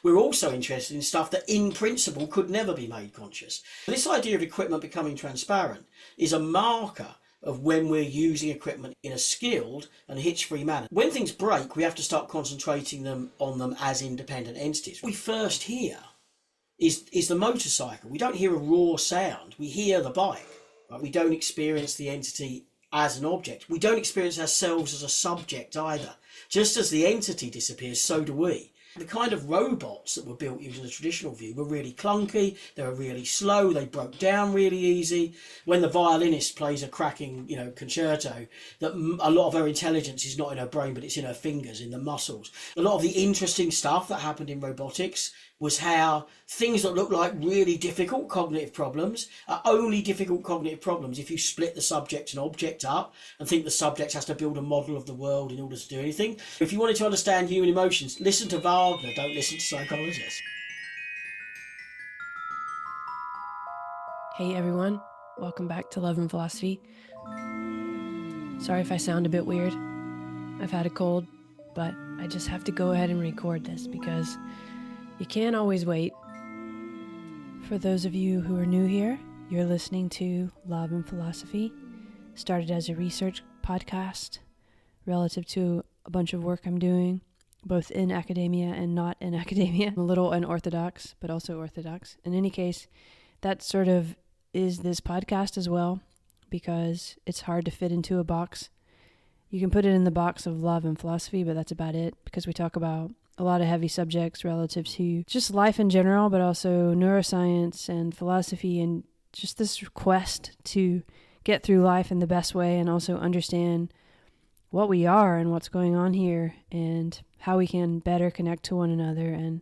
We're also interested in stuff that in principle could never be made conscious. This idea of equipment becoming transparent is a marker of when we're using equipment in a skilled and hitch-free manner. When things break, we have to start concentrating on them as independent entities. What we first hear is the motorcycle. We don't hear a raw sound. We hear the bike. Right? We don't experience the entity as an object. We don't experience ourselves as a subject either. Just as the entity disappears, so do we. The kind of robots that were built using the traditional view were really clunky, they were really slow, they broke down really easy. When the violinist plays a cracking, concerto, that a lot of her intelligence is not in her brain, but it's in her fingers, in the muscles. A lot of the interesting stuff that happened in robotics was how things that look like really difficult cognitive problems are only difficult cognitive problems if you split the subject and object up and think the subject has to build a model of the world in order to do anything. If you wanted to understand human emotions, listen to Wagner, don't listen to psychologists. Hey everyone, welcome back to Love and Philosophy. Sorry if I sound a bit weird. I've had a cold, but I just have to go ahead and record this because you can't always wait. For those of you who are new here, you're listening to Love and Philosophy, started as a research podcast relative to a bunch of work I'm doing, both in academia and not in academia. I'm a little unorthodox, but also orthodox. In any case, that sort of is this podcast as well, because it's hard to fit into a box. You can put it in the box of love and philosophy, but that's about it, because we talk about a lot of heavy subjects relative to just life in general, but also neuroscience and philosophy and just this quest to get through life in the best way and also understand what we are and what's going on here and how we can better connect to one another and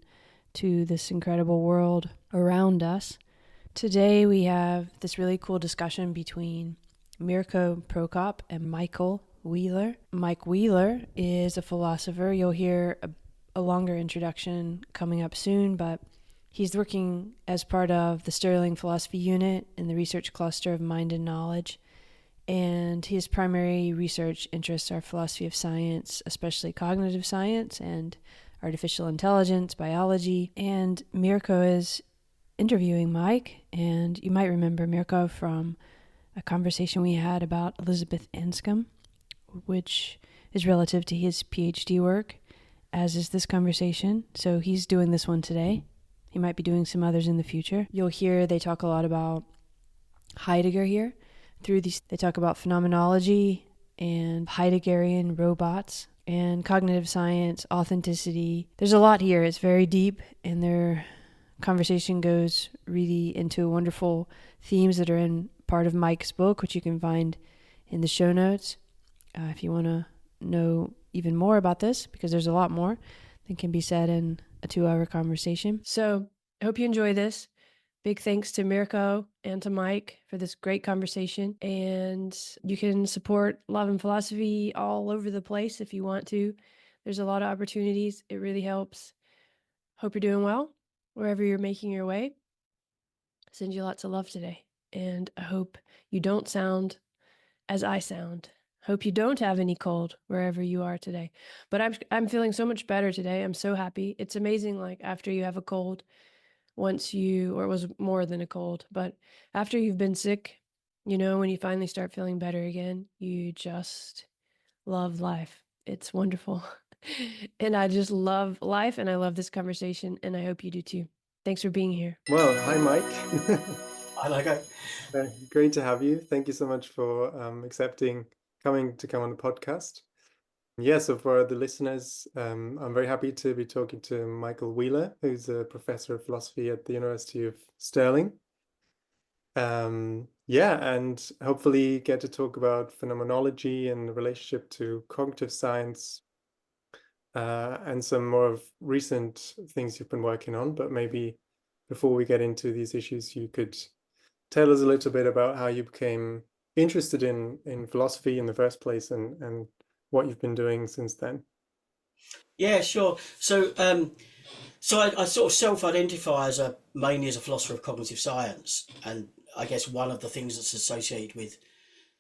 to this incredible world around us. Today we have this really cool discussion between Mirko Prokop and Michael Wheeler. Mike Wheeler is a philosopher. You'll hear a longer introduction coming up soon, but he's working as part of the Sterling Philosophy Unit in the research cluster of Mind and Knowledge, and his primary research interests are philosophy of science, especially cognitive science and artificial intelligence, biology, and Mirko is interviewing Mike, and you might remember Mirko from a conversation we had about Elizabeth Anscombe, which is relative to his PhD work, as is this conversation. So he's doing this one today. He might be doing some others in the future. You'll hear they talk a lot about Heidegger here. Through these, they talk about phenomenology and Heideggerian robots and cognitive science, authenticity. There's a lot here. It's very deep, and their conversation goes really into wonderful themes that are in part of Mike's book, which you can find in the show notes if you want to know even more about this, because there's a lot more that can be said in a 2-hour conversation. So I hope you enjoy this. Big thanks to Mirko and to Mike for this great conversation. And you can support Love and Philosophy all over the place if you want to. There's a lot of opportunities. It really helps. Hope you're doing well wherever you're making your way. Send you lots of love today. And I hope you don't sound as I sound. Hope you don't have any cold wherever you are today. But I'm feeling so much better today. I'm so happy. It's amazing, like after you have a cold, or it was more than a cold, but after you've been sick, when you finally start feeling better again, you just love life. It's wonderful. And I just love life, and I love this conversation, and I hope you do too. Thanks for being here. Well, hi, Mike. Hi, Mirko. Great to have you. Thank you so much for coming on the podcast. Yeah, so for the listeners, I'm very happy to be talking to Michael Wheeler, who's a professor of philosophy at the University of Stirling. And hopefully get to talk about phenomenology and the relationship to cognitive science and some more of recent things you've been working on. But maybe before we get into these issues, you could tell us a little bit about how you became interested in philosophy in the first place and what you've been doing since then. Yeah, sure. So I sort of self-identify mainly as a philosopher of cognitive science, and I guess one of the things that's associated with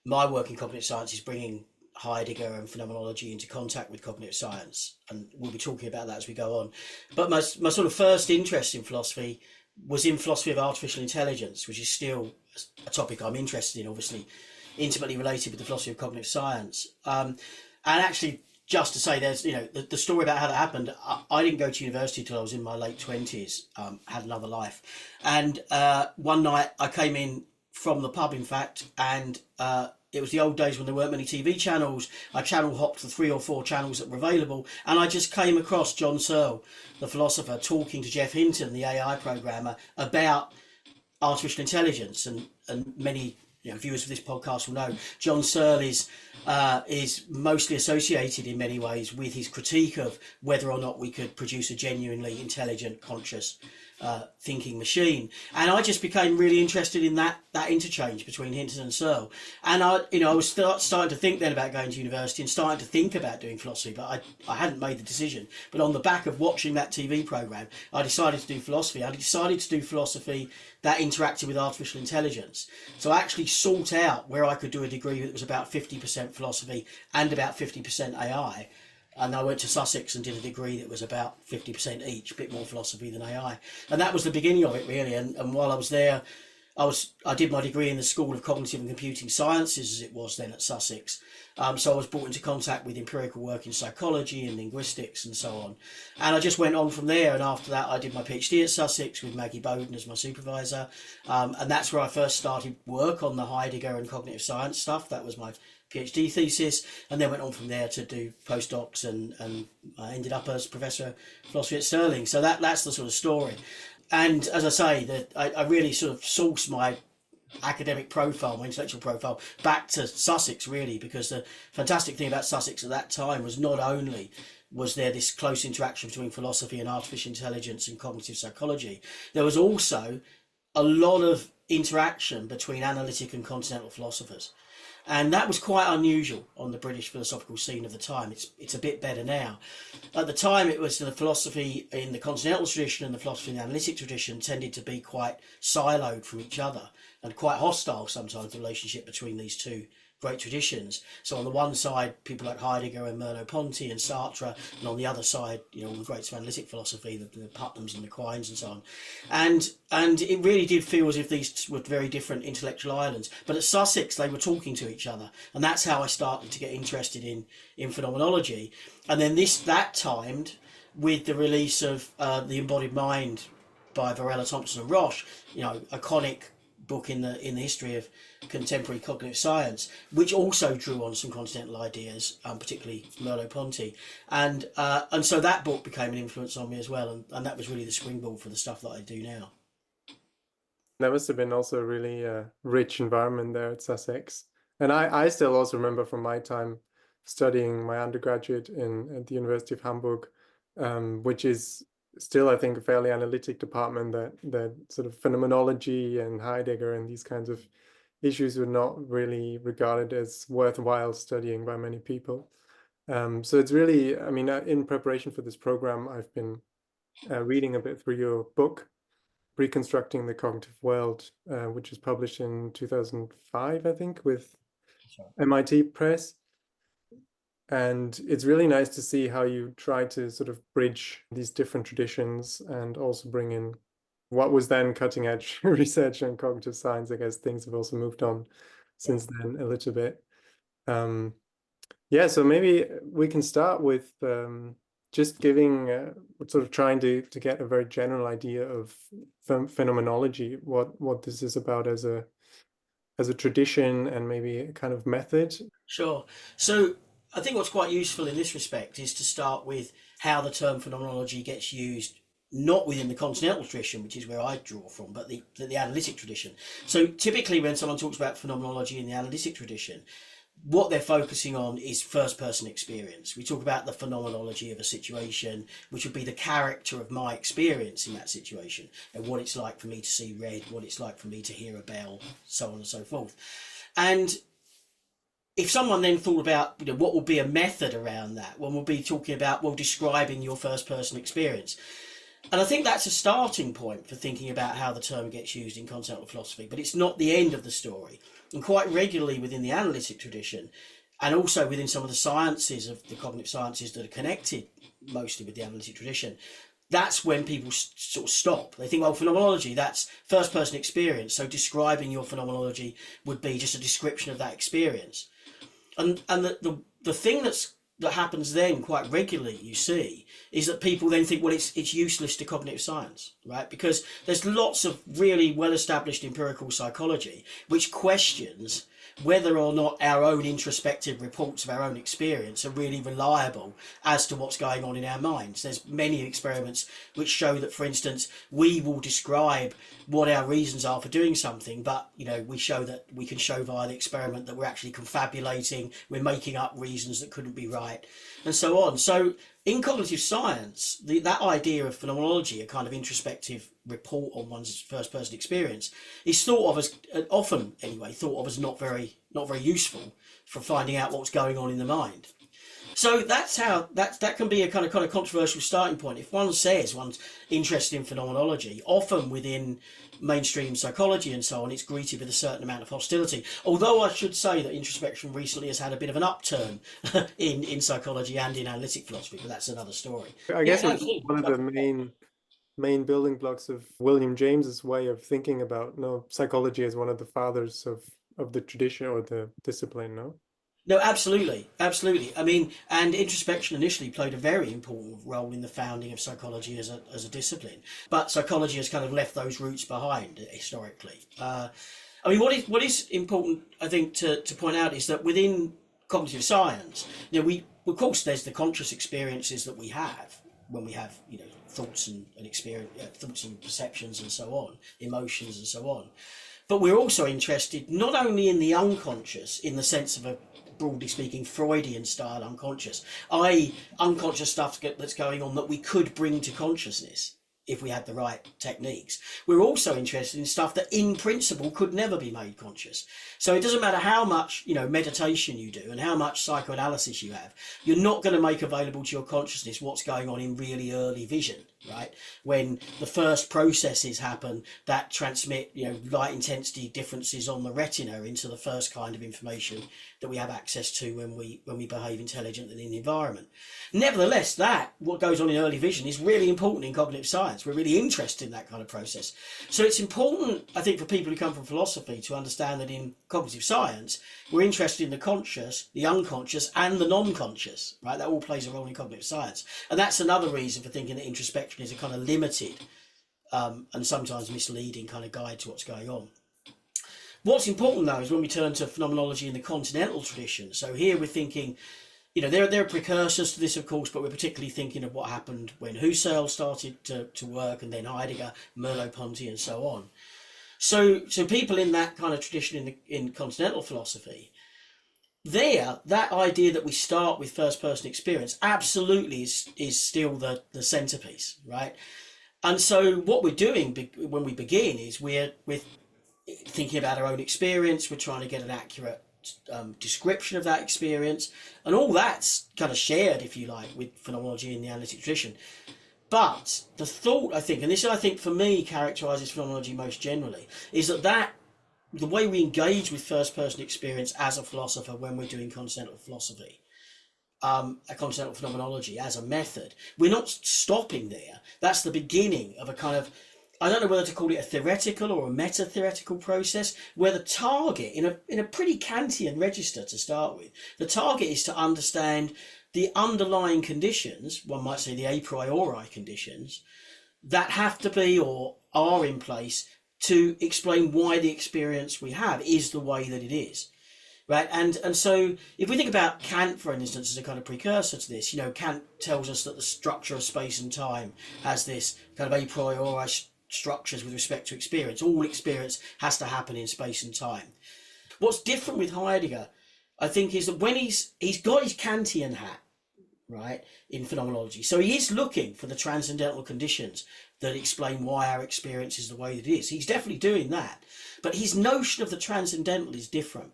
my work in cognitive science is bringing Heidegger and phenomenology into contact with cognitive science, and we'll be talking about that as we go on. But my sort of first interest in philosophy was in philosophy of artificial intelligence, which is still a topic I'm interested in, obviously intimately related with the philosophy of cognitive science. And actually, just to say, there's, you know, the story about how that happened. I didn't go to university till I was in my late 20s, had another life. And one night I came in from the pub, in fact, and it was the old days when there weren't many TV channels. I channel hopped the 3 or 4 channels that were available, and I just came across John Searle, the philosopher, talking to Jeff Hinton, the AI programmer, about artificial intelligence. And many, you know, viewers of this podcast will know John Searle is mostly associated in many ways with his critique of whether or not we could produce a genuinely intelligent, conscious thinking machine. And I just became really interested in that interchange between Hinton and Searle. And I was starting to think then about going to university and starting to think about doing philosophy, but I hadn't made the decision. But on the back of watching that TV program, I decided to do philosophy. I decided to do philosophy that interacted with artificial intelligence. So I actually sought out where I could do a degree that was about 50% philosophy and about 50% AI. And I went to Sussex and did a degree that was about 50% each, a bit more philosophy than AI. And that was the beginning of it, really. And while I was there, I did my degree in the School of Cognitive and Computing Sciences, as it was then at Sussex. So I was brought into contact with empirical work in psychology and linguistics and so on. And I just went on from there. And after that, I did my PhD at Sussex with Maggie Bowden as my supervisor. And that's where I first started work on the Heidegger and cognitive science stuff. That was my PhD thesis, and then went on from there to do postdocs, and I ended up as Professor of Philosophy at Stirling. So that's the sort of story. And as I say, that I really sort of source my academic profile, my intellectual profile, back to Sussex, really, because the fantastic thing about Sussex at that time was not only was there this close interaction between philosophy and artificial intelligence and cognitive psychology, there was also a lot of interaction between analytic and continental philosophers. And that was quite unusual on the British philosophical scene of the time. It's a bit better now. At the time, it was the philosophy in the continental tradition and the philosophy in the analytic tradition tended to be quite siloed from each other and quite hostile sometimes, the relationship between these two great traditions. So on the one side, people like Heidegger and Merleau-Ponty and Sartre, and on the other side, you know, all the greats of analytic philosophy, the Putnams and the Quines and so on. And it really did feel as if these were very different intellectual islands. But at Sussex, they were talking to each other, and that's how I started to get interested in phenomenology. And then that timed with the release of The Embodied Mind by Varela, Thompson and Roche, you know, iconic book in the history of contemporary cognitive science, which also drew on some continental ideas, particularly Merleau-Ponty, and so that book became an influence on me as well, and that was really the springboard for the stuff that I do now. That must have been also a really rich environment there at Sussex. And I still also remember from my time studying my undergraduate at the University of Hamburg, which is still, I think, a fairly analytic department, that sort of phenomenology and Heidegger and these kinds of issues were not really regarded as worthwhile studying by many people. So it's really, I mean, in preparation for this program, I've been reading a bit through your book, Reconstructing the Cognitive World, which was published in 2005, I think, with MIT Press. And it's really nice to see how you try to sort of bridge these different traditions and also bring in what was then cutting edge research and cognitive science. I guess things have also moved on since then a little bit. Yeah, so maybe we can start with just giving, sort of trying to get a very general idea of phenomenology, what this is about as a tradition and maybe a kind of method. Sure. So I think what's quite useful in this respect is to start with how the term phenomenology gets used, not within the continental tradition, which is where I draw from, but the analytic tradition. So typically when someone talks about phenomenology in the analytic tradition, what they're focusing on is first-person experience. We talk about the phenomenology of a situation, which would be the character of my experience in that situation, and what it's like for me to see red, what it's like for me to hear a bell, so on and so forth. And if someone then thought about, you know, what would be a method around that, one would be talking about, well, describing your first-person experience. And I think that's a starting point for thinking about how the term gets used in continental philosophy, but it's not the end of the story. And quite regularly within the analytic tradition, and also within some of the sciences of the cognitive sciences that are connected mostly with the analytic tradition, that's when people sort of stop. They think, well, phenomenology, that's first person experience. So describing your phenomenology would be just a description of that experience. And the thing that happens then quite regularly, you see, is that people then think, well, it's useless to cognitive science, right? Because there's lots of really well-established empirical psychology which questions whether or not our own introspective reports of our own experience are really reliable as to what's going on in our minds. There's many experiments which show that, for instance, we will describe what our reasons are for doing something, but we show that we can show via the experiment that we're actually confabulating, we're making up reasons that couldn't be right, and so on. So in cognitive science, that idea of phenomenology, a kind of introspective report on one's first person experience, is thought of as, often anyway, thought of as not very useful for finding out what's going on in the mind. So that's how that can be a kind of controversial starting point. If one says one's interested in phenomenology, often within mainstream psychology and so on, it's greeted with a certain amount of hostility. Although I should say that introspection recently has had a bit of an upturn in psychology and in analytic philosophy, but that's another story. I guess it's one of the main building blocks of William James's way of thinking about psychology as one of the fathers of the tradition or the discipline, no? No, absolutely. I mean, and introspection initially played a very important role in the founding of psychology as a discipline, but psychology has kind of left those roots behind historically. I mean, what is important, I think, to point out is that within cognitive science, of course, there's the conscious experiences that we have when we have, thoughts and experience, thoughts and perceptions and so on, emotions and so on. But we're also interested not only in the unconscious, in the sense of a, broadly speaking, Freudian style unconscious, i.e. unconscious stuff that's going on that we could bring to consciousness if we had the right techniques. We're also interested in stuff that in principle could never be made conscious. So it doesn't matter how much meditation you do and how much psychoanalysis you have, you're not going to make available to your consciousness what's going on in really early vision, right? When the first processes happen that transmit light intensity differences on the retina into the first kind of information that we have access to when we behave intelligently in the environment. Nevertheless, what goes on in early vision is really important in cognitive science. We're really interested in that kind of process. So it's important, I think, for people who come from philosophy to understand that in cognitive science, we're interested in the conscious, the unconscious, and the non-conscious, right? That all plays a role in cognitive science. And that's another reason for thinking that introspection is a kind of limited and sometimes misleading kind of guide to what's going on. What's important, though, is when we turn to phenomenology in the continental tradition. So here we're thinking, there are precursors to this, of course, but we're particularly thinking of what happened when Husserl started to work, and then Heidegger, Merleau-Ponty, and so on. So people in that kind of tradition in continental philosophy, that idea that we start with first-person experience absolutely is still the centerpiece, right? And so what we're doing when we begin is we're thinking about our own experience. We're trying to get an accurate description of that experience, and all that's kind of shared, if you like, with phenomenology in the analytic tradition. But the thought, I think, and this I think for me characterizes phenomenology most generally, is that the way we engage with first-person experience as a philosopher when we're doing continental philosophy, a continental phenomenology as a method, we're not stopping there. That's the beginning of a kind of, I don't know whether to call it a theoretical or a meta-theoretical process, where the target, in a pretty Kantian register to start with, the target is to understand the underlying conditions, one might say the a priori conditions, that have to be or are in place to explain why the experience we have is the way that it is. Right, and so if we think about Kant, for instance, as a kind of precursor to this, Kant tells us that the structure of space and time has this kind of a priori structures with respect to experience. All experience has to happen in space and time. What's different with Heidegger, I think, is that when he's got his Kantian hat, right, in phenomenology, so he is looking for the transcendental conditions that explain why our experience is the way that it is. He's definitely doing that, but his notion of the transcendental is different.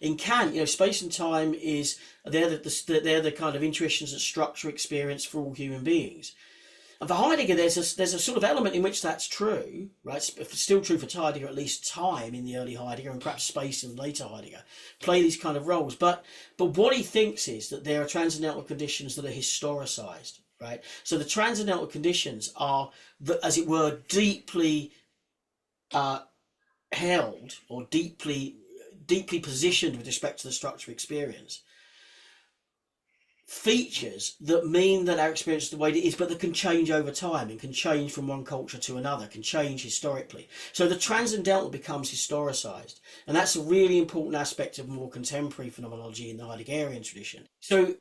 In Kant, space and time they're the kind of intuitions that structure experience for all human beings. And for Heidegger, there's a sort of element in which that's true, right? It's still true for Heidegger, at least time in the early Heidegger and perhaps space in later Heidegger play these kind of roles. But what he thinks is that there are transcendental conditions that are historicized, right? So the transcendental conditions are, as it were, deeply held or deeply positioned with respect to the structure of experience, features that mean that our experience is the way it is, but that can change over time and can change from one culture to another, can change historically. So the transcendental becomes historicized, and that's a really important aspect of more contemporary phenomenology in the Heideggerian tradition. So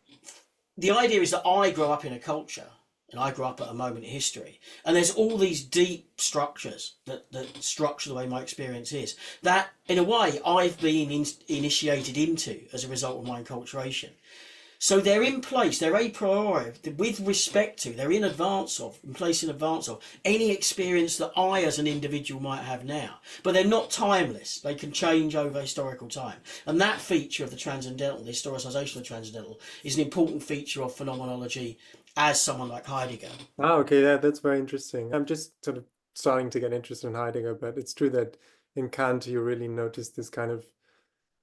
the idea is that I grow up in a culture, and I grew up at a moment in history, and there's all these deep structures that structure the way my experience is, that in a way I've been initiated into as a result of my enculturation. So they're in place, they're a priori, with respect to, they're in advance of, in place in advance of, any experience that I as an individual might have now. But they're not timeless, they can change over historical time. And that feature of the transcendental, the historicisation of the transcendental, is an important feature of phenomenology as someone like Heidegger. Ah, okay, that's very interesting. I'm just sort of starting to get interested in Heidegger, but it's true that in Kant you really notice this kind of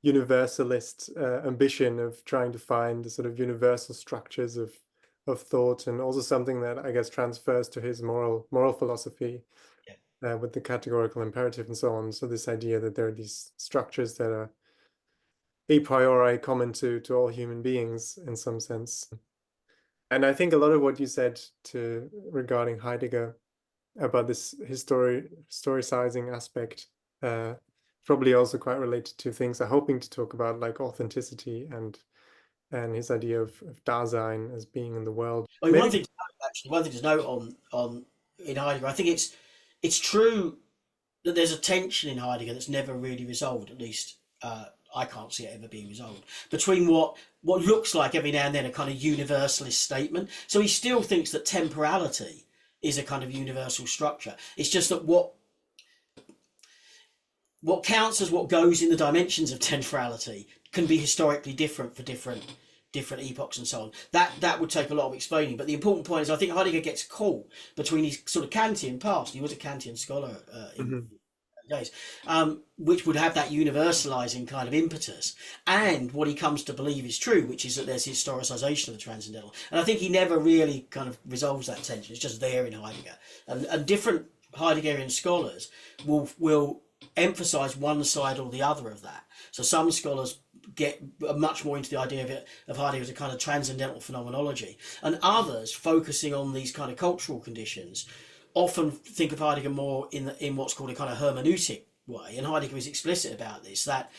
universalist ambition of trying to find the sort of universal structures of thought, and also something that I guess transfers to his moral philosophy with the categorical imperative and so on. So this idea that there are these structures that are a priori common to all human beings in some sense. And I think a lot of what you said regarding Heidegger about this historicizing aspect probably also quite related to things I'm hoping to talk about, like authenticity and his idea of Dasein as being in the world. I mean, one thing to note on in Heidegger, I think it's true that there's a tension in Heidegger that's never really resolved. At least I can't see it ever being resolved, between what looks like every now and then a kind of universalist statement. So he still thinks that temporality is a kind of universal structure. It's just that what counts as what goes in the dimensions of temporality can be historically different for different epochs and so on. That would take a lot of explaining. But the important point is I think Heidegger gets caught between his sort of Kantian past. He was a Kantian scholar in days, which would have that universalizing kind of impetus, and what he comes to believe is true, which is that there's historicization of the transcendental. And I think he never really kind of resolves that tension. It's just there in Heidegger, and different Heideggerian scholars will emphasize one side or the other of that. So some scholars get much more into the idea of Heidegger as a kind of transcendental phenomenology, and others focusing on these kind of cultural conditions often think of Heidegger more in what's called a kind of hermeneutic way. And Heidegger is explicit about this, that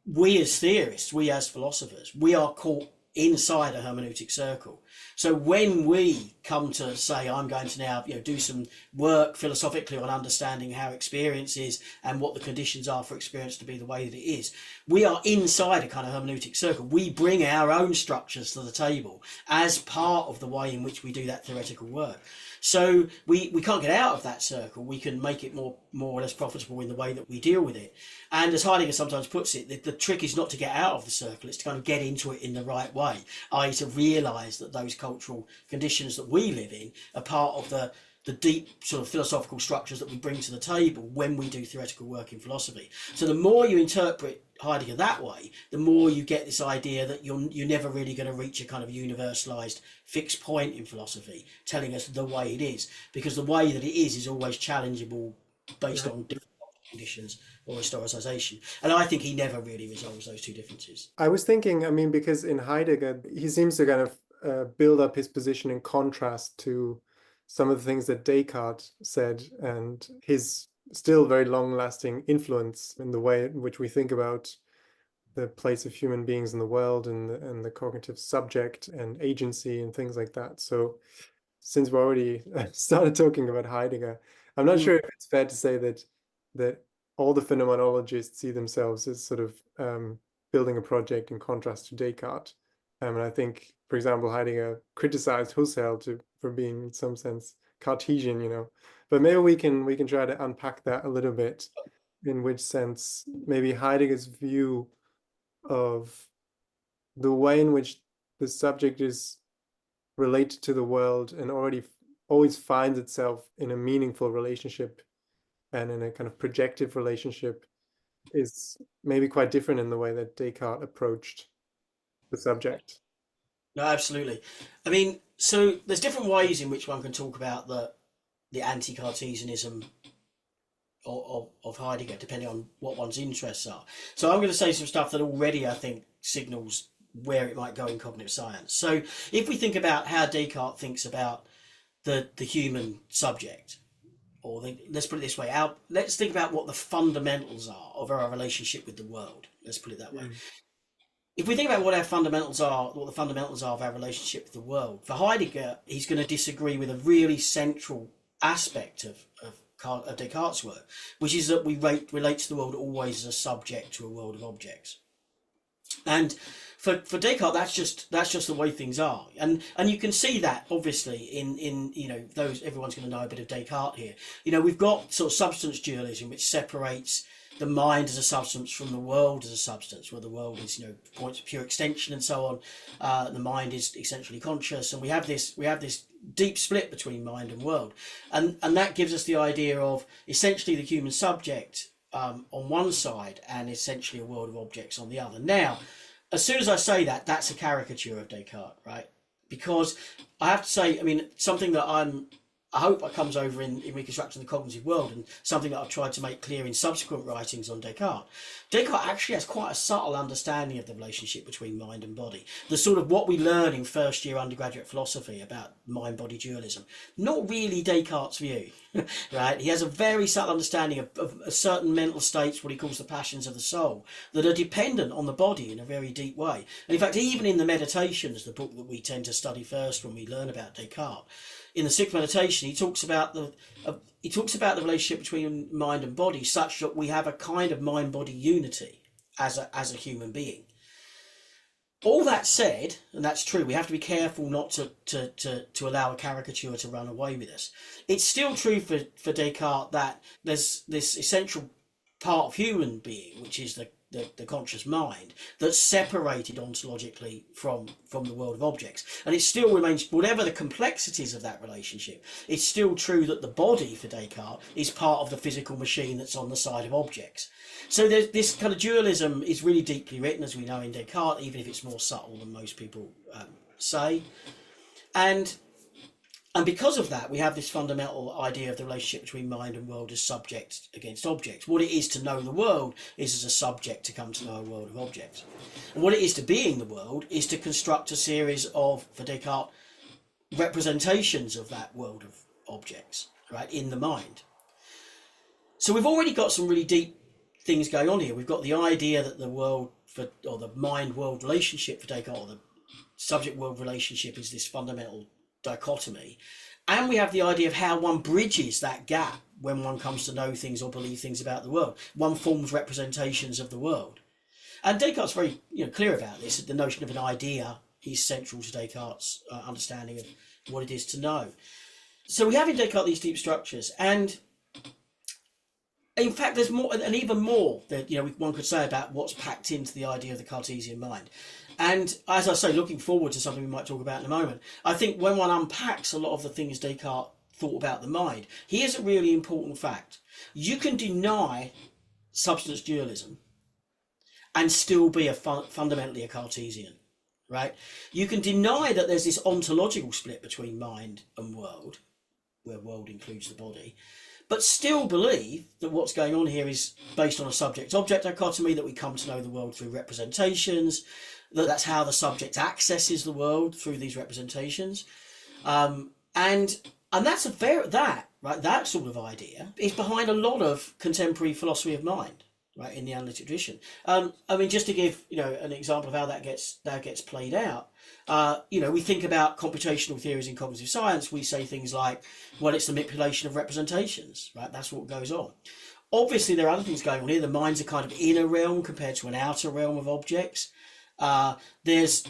we as theorists, we as philosophers, we are caught inside a hermeneutic circle. So when we come to say, I'm going to now do some work philosophically on understanding how experience is and what the conditions are for experience to be the way that it is, we are inside a kind of hermeneutic circle. We bring our own structures to the table as part of the way in which we do that theoretical work. So we can't get out of that circle. We can make it more or less profitable in the way that we deal with it. And as Heidegger sometimes puts it, the trick is not to get out of the circle, it's to kind of get into it in the right way, i.e. to realise that those cultural conditions that we live in are part of the deep sort of philosophical structures that we bring to the table when we do theoretical work in philosophy. So the more you interpret Heidegger that way, the more you get this idea that you're never really going to reach a kind of universalized fixed point in philosophy telling us the way it is, because the way that it is always challengeable based on different conditions or historicization. And I think he never really resolves those two differences. I was thinking, I mean, because in Heidegger, he seems to kind of build up his position in contrast to some of the things that Descartes said, and his still very long-lasting influence in the way in which we think about the place of human beings in the world, and the cognitive subject and agency and things like that. So since we already started talking about Heidegger, I'm not sure if it's fair to say that all the phenomenologists see themselves as sort of building a project in contrast to Descartes. And I think, for example, Heidegger criticized Husserl for being, in some sense, Cartesian, But maybe we can try to unpack that a little bit, in which sense maybe Heidegger's view of the way in which the subject is related to the world and already always finds itself in a meaningful relationship and in a kind of projective relationship is maybe quite different in the way that Descartes approached the subject. No, absolutely. I mean, so there's different ways in which one can talk about the anti-Cartesianism of Heidegger, depending on what one's interests are. So I'm going to say some stuff that already I think signals where it might go in cognitive science. So if we think about how Descartes thinks about the human subject, or let's put it this way, let's think about what the fundamentals are of our relationship with the world. Let's put it that way. If we think about what the fundamentals are of our relationship with the world, for Heidegger, he's going to disagree with a really central aspect of Descartes' work, which is that we relate to the world always as a subject to a world of objects. And for Descartes, that's just the way things are, and you can see that obviously in those, everyone's going to know a bit of Descartes here. We've got sort of substance dualism, which separates the mind as a substance from the world as a substance, where the world is points of pure extension and so on. The mind is essentially conscious, and we have this deep split between mind and world, and that gives us the idea of essentially the human subject on one side and essentially a world of objects on the other. Now, as soon as I say that, that's a caricature of Descartes, right? Because I have to say, I mean, something that I hope it comes over in Reconstructing the Cognitive World, and something that I've tried to make clear in subsequent writings on Descartes. Descartes actually has quite a subtle understanding of the relationship between mind and body. The sort of what we learn in first year undergraduate philosophy about mind-body dualism. Not really Descartes' view, right? He has a very subtle understanding of certain mental states, what he calls the passions of the soul, that are dependent on the body in a very deep way. And in fact, even in the Meditations, the book that we tend to study first when we learn about Descartes, in the sixth meditation, he talks about the relationship between mind and body, such that we have a kind of mind-body unity as a human being. All that said, and that's true, we have to be careful not to allow a caricature to run away with us. It's still true for Descartes that there's this essential part of human being, which is the conscious mind, that's separated ontologically from the world of objects. And it still remains, whatever the complexities of that relationship, it's still true that the body for Descartes is part of the physical machine that's on the side of objects. So this kind of dualism is really deeply written, as we know, in Descartes, even if it's more subtle than most people say. And because of that, we have this fundamental idea of the relationship between mind and world as subject against object. What it is to know the world is as a subject to come to know a world of objects. And what it is to be in the world is to construct a series of, for Descartes, representations of that world of objects, right, in the mind. So we've already got some really deep things going on here. We've got the idea that the world, or the mind-world relationship for Descartes, or the subject-world relationship, is this fundamental dichotomy, and we have the idea of how one bridges that gap when one comes to know things or believe things about the world. One forms representations of the world, and Descartes is very clear about this. The notion of an idea is central to Descartes' understanding of what it is to know. So we have in Descartes these deep structures, and in fact there's more, and even more that one could say about what's packed into the idea of the Cartesian mind. And as I say, looking forward to something we might talk about in a moment, I think when one unpacks a lot of the things Descartes thought about the mind, here's a really important fact. You can deny substance dualism and still be fundamentally a Cartesian, right? You can deny that there's this ontological split between mind and world, where world includes the body, but still believe that what's going on here is based on a subject-object dichotomy, that we come to know the world through representations, that's how the subject accesses the world, through these representations, and that's that sort of idea is behind a lot of contemporary philosophy of mind, right, in the analytic tradition. I mean, just to give an example of how that gets played out, we think about computational theories in cognitive science. We say things like, well, it's the manipulation of representations, right? That's what goes on. Obviously, there are other things going on here. The mind's a kind of inner realm compared to an outer realm of objects. There's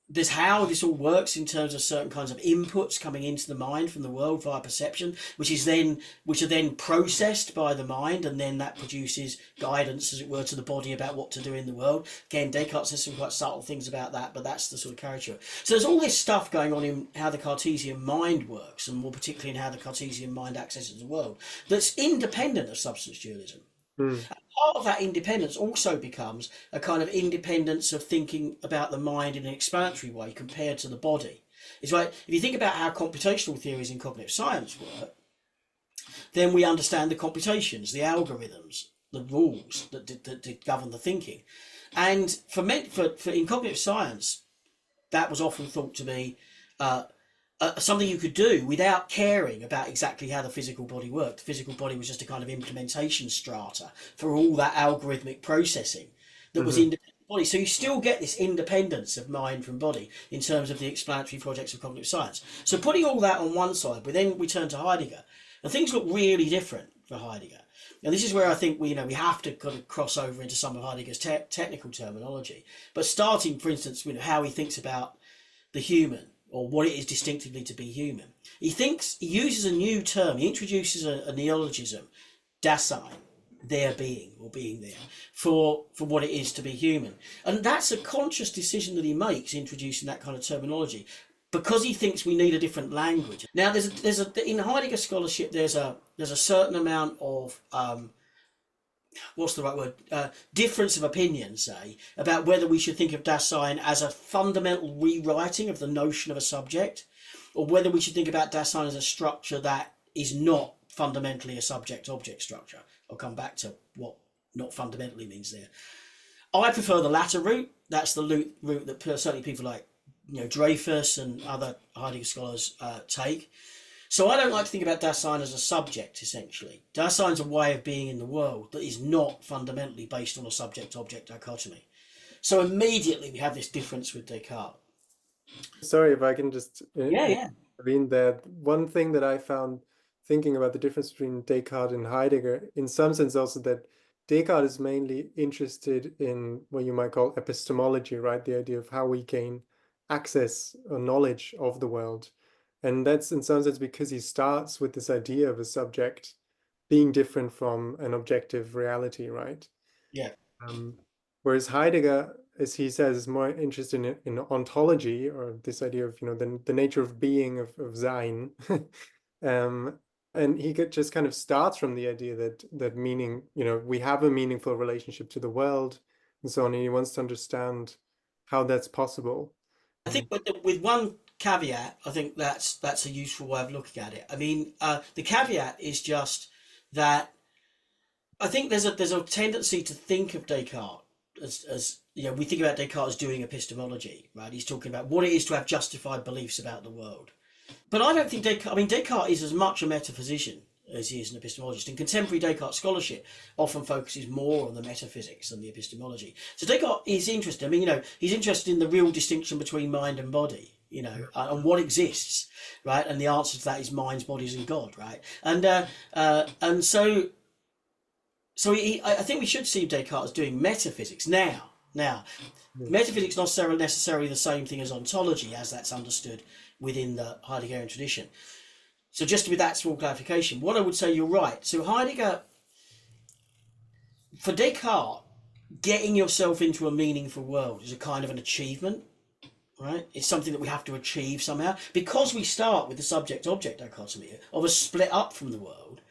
there's how this all works in terms of certain kinds of inputs coming into the mind from the world via perception, which are then processed by the mind, and then that produces guidance, as it were, to the body about what to do in the world. Again, Descartes says some quite subtle things about that, but that's the sort of caricature. So there's all this stuff going on in how the Cartesian mind works, and more particularly in how the Cartesian mind accesses the world, that's independent of substance dualism. Part of that independence also becomes a kind of independence of thinking about the mind in an explanatory way compared to the body. It's like, if you think about how computational theories in cognitive science work, then we understand the computations, the algorithms, the rules that govern the thinking. And for in cognitive science, that was often thought to be something you could do without caring about exactly how the physical body worked. The physical body was just a kind of implementation strata for all that algorithmic processing that was independent of the body. So you still get this independence of mind from body in terms of the explanatory projects of cognitive science. So putting all that on one side, but then we turn to Heidegger, and things look really different for Heidegger. And this is where I think we have to kind of cross over into some of Heidegger's technical terminology. But starting, for instance, how he thinks about the human, or what it is distinctively to be human. He uses a new term. He introduces a neologism, Dasein, there being, or being there, for what it is to be human. And that's a conscious decision that he makes, introducing that kind of terminology, because he thinks we need a different language. Now, in Heidegger scholarship, there's a certain amount of what's the right word? Difference of opinion, say, about whether we should think of Dasein as a fundamental rewriting of the notion of a subject, or whether we should think about Dasein as a structure that is not fundamentally a subject-object structure. I'll come back to what not fundamentally means there. I prefer the latter route. That's the route that certainly people like Dreyfus and other Heidegger scholars take. So I don't like to think about Dasein as a subject, essentially. Dasein's a way of being in the world that is not fundamentally based on a subject-object dichotomy. So immediately we have this difference with Descartes. Sorry, if I can just Yeah. intervene there. One thing that I found thinking about the difference between Descartes and Heidegger, in some sense also, that Descartes is mainly interested in what you might call epistemology, right? The idea of how we gain access or knowledge of the world. And that's in some sense because he starts with this idea of a subject being different from an objective reality, right? Yeah. Whereas Heidegger, as he says, is more interested in ontology, or this idea of the nature of being, of Sein. And he just kind of starts from the idea that meaning, we have a meaningful relationship to the world and so on. And he wants to understand how that's possible. I think with one caveat, I think that's a useful way of looking at it. I mean, the caveat is just that I think there's a tendency to think of Descartes as we think about Descartes as doing epistemology, right? He's talking about what it is to have justified beliefs about the world. But I don't think Descartes is as much a metaphysician as he is an epistemologist. And contemporary Descartes scholarship often focuses more on the metaphysics than the epistemology. So Descartes is interested. I mean, he's interested in the real distinction between mind and body, and what exists, right? And the answer to that is minds, bodies, and God, right? And so I think we should see Descartes as doing metaphysics now. Metaphysics not necessarily the same thing as ontology, as that's understood within the Heideggerian tradition. So just with that small clarification, what I would say, you're right. So Heidegger, for Descartes, getting yourself into a meaningful world is a kind of an achievement, right? It's something that we have to achieve somehow. Because we start with the subject-object dichotomy of a split up from the world,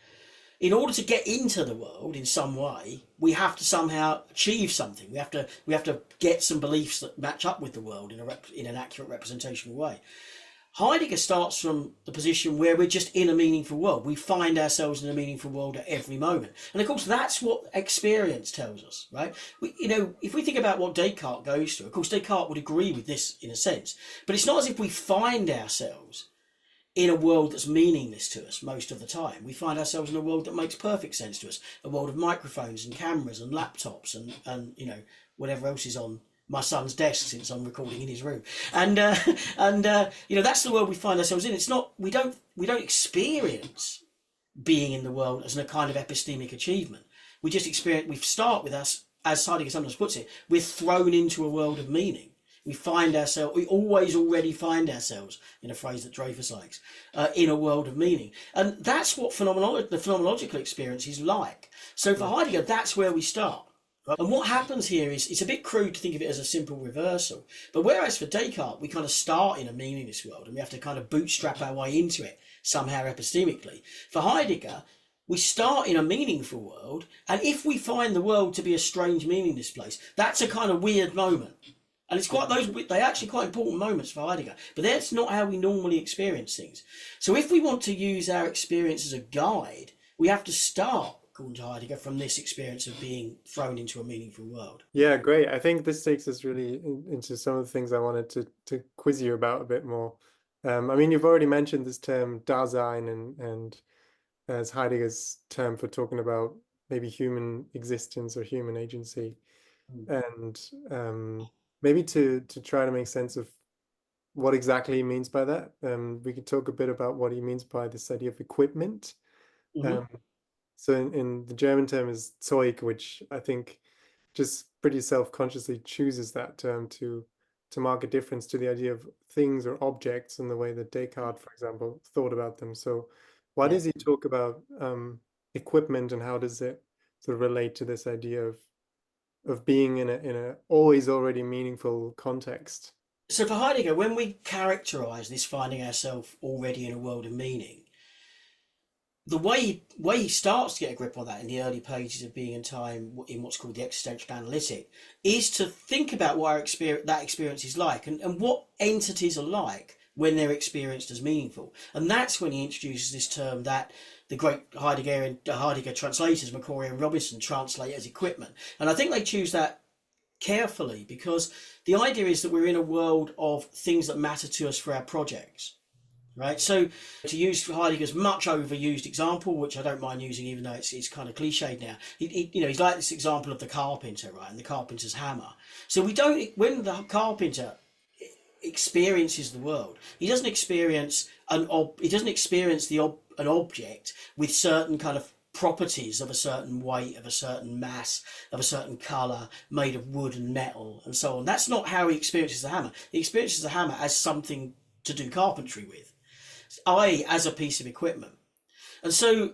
in order to get into the world in some way, we have to somehow achieve something. We have to get some beliefs that match up with the world in an accurate representational way. Heidegger starts from the position where we're just in a meaningful world. We find ourselves in a meaningful world at every moment. And of course, that's what experience tells us, right? If we think about what Descartes goes through, of course, Descartes would agree with this in a sense, but it's not as if we find ourselves in a world that's meaningless to us most of the time. We find ourselves in a world that makes perfect sense to us, a world of microphones and cameras and laptops and whatever else is on my son's desk, since I'm recording in his room, and that's the world we find ourselves in. It's not we don't experience being in the world as a kind of epistemic achievement. We start with us, as Heidegger sometimes puts it, we're thrown into a world of meaning. We always already find ourselves, in a phrase that Dreyfus likes, in a world of meaning. And that's what the phenomenological experience is like. So for Heidegger, that's where we start. And what happens here is, it's a bit crude to think of it as a simple reversal. But whereas for Descartes, we kind of start in a meaningless world and we have to kind of bootstrap our way into it somehow epistemically. For Heidegger, we start in a meaningful world, and if we find the world to be a strange, meaningless place, that's a kind of weird moment. And it's quite they're actually quite important moments for Heidegger, but that's not how we normally experience things. So if we want to use our experience as a guide, we have to start, according to Heidegger, from this experience of being thrown into a meaningful world. Yeah, great. I think this takes us really into some of the things I wanted to quiz you about a bit more. I mean, you've already mentioned this term Dasein and as Heidegger's term for talking about maybe human existence or human agency, and maybe to try to make sense of what exactly he means by that. We could talk a bit about what he means by this idea of equipment. So in the German term is Zeug, which I think just pretty self-consciously chooses that term to mark a difference to the idea of things or objects and the way that Descartes, for example, thought about them. So why does he talk about equipment, and how does it sort of relate to this idea of being in a always already meaningful context? So for Heidegger, when we characterize this finding ourselves already in a world of meaning, the way he starts to get a grip on that in the early pages of Being and Time, in what's called the existential analytic, is to think about what that experience is like, and what entities are like when they're experienced as meaningful. And that's when he introduces this term that the great Heidegger translators, McCrory and Robinson, translate as equipment. And I think they choose that carefully, because the idea is that we're in a world of things that matter to us for our projects. Right, so to use Heidegger's much overused example, which I don't mind using, even though it's kind of cliched now. He's like this example of the carpenter, right, and the carpenter's hammer. So when the carpenter experiences the world, he doesn't experience an object with certain kind of properties of a certain weight, of a certain mass, of a certain colour, made of wood and metal, and so on. That's not how he experiences the hammer. He experiences the hammer as something to do carpentry with, i.e. as a piece of equipment. And so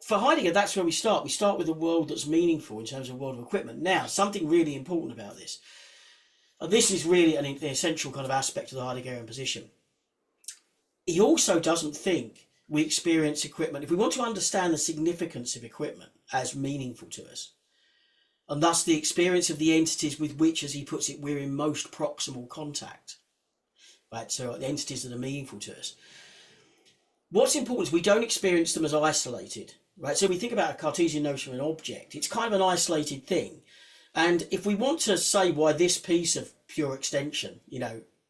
for Heidegger, that's where we start. We start with a world that's meaningful in terms of a world of equipment. Now, something really important about this, and this is really an essential kind of aspect of the Heideggerian position. He also doesn't think we experience equipment, if we want to understand the significance of equipment as meaningful to us, and thus the experience of the entities with which, as he puts it, we're in most proximal contact, right? So the entities that are meaningful to us. What's important is we don't experience them as isolated, right? So we think about a Cartesian notion of an object. It's kind of an isolated thing. And if we want to say why this piece of pure extension,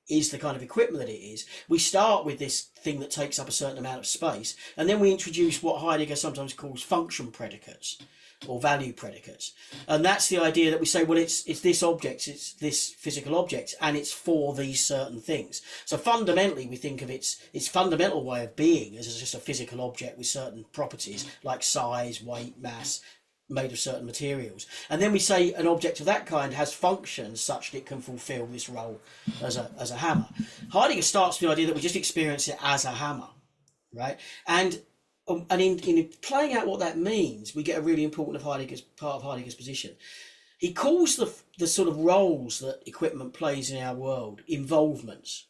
is the kind of equipment that it is, we start with this thing that takes up a certain amount of space, and then we introduce what Heidegger sometimes calls function predicates or value predicates. And that's the idea that we say, well, it's this object, it's this physical object, and it's for these certain things. So fundamentally, we think of its fundamental way of being as just a physical object with certain properties like size, weight, mass, made of certain materials. And then we say an object of that kind has functions such that it can fulfill this role as a hammer. Heidegger starts with the idea that we just experience it as a hammer, right? And in playing out what that means, we get a really important part of Heidegger's position. He calls the sort of roles that equipment plays in our world involvements,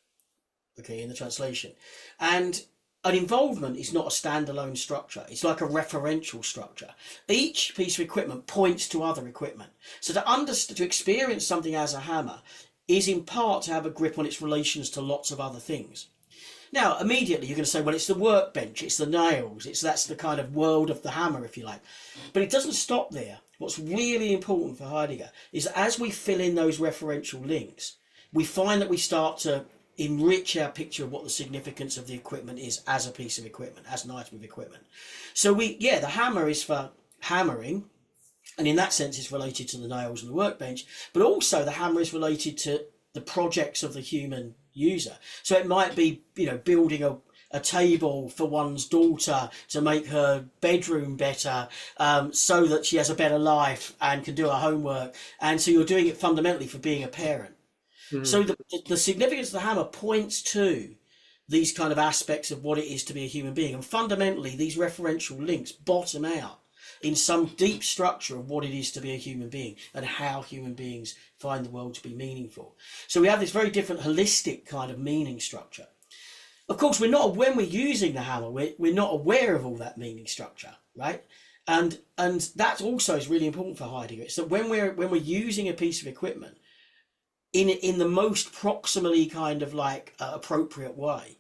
okay, in the translation. And an involvement is not a standalone structure. It's like a referential structure. Each piece of equipment points to other equipment. So to experience something as a hammer is in part to have a grip on its relations to lots of other things. Now, immediately you're going to say, well, it's the workbench, it's the nails, that's the kind of world of the hammer, if you like. But it doesn't stop there. What's really important for Heidegger is that as we fill in those referential links, we find that we start to enrich our picture of what the significance of the equipment is as a piece of equipment, as an item of equipment. So the hammer is for hammering, and in that sense it's related to the nails and the workbench, but also the hammer is related to the projects of the human user. So it might be, building a table for one's daughter to make her bedroom better, so that she has a better life and can do her homework. And so you're doing it fundamentally for being a parent. So the significance of the hammer points to these kind of aspects of what it is to be a human being. And fundamentally, these referential links bottom out in some deep structure of what it is to be a human being and how human beings find the world to be meaningful. So we have this very different holistic kind of meaning structure. Of course, when we're using the hammer, we're not aware of all that meaning structure, right? And that also is really important for Heidegger. It's that when we're using a piece of equipment in the most proximally kind of like appropriate way,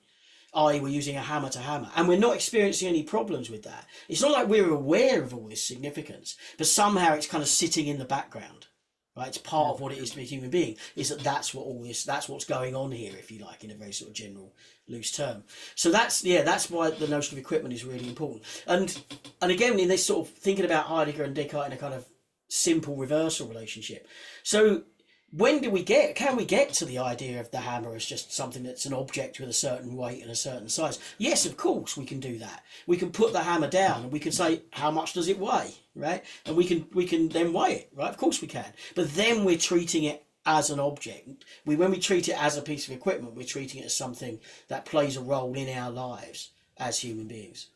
i.e. we're using a hammer to hammer, and we're not experiencing any problems with that. It's not like we're aware of all this significance, but somehow it's kind of sitting in the background, right? It's part of what it is to be a human being, is that's what's going on here, if you like, in a very sort of general, loose term. So that's why the notion of equipment is really important. And again, in this sort of thinking about Heidegger and Descartes in a kind of simple reversal relationship. So can we get to the idea of the hammer as just something that's an object with a certain weight and a certain size? Yes, of course we can do that. We can put the hammer down and we can say, how much does it weigh, right? And we can then weigh it, right? Of course we can. But then we're treating it as an object. When we treat it as a piece of equipment, we're treating it as something that plays a role in our lives as human beings.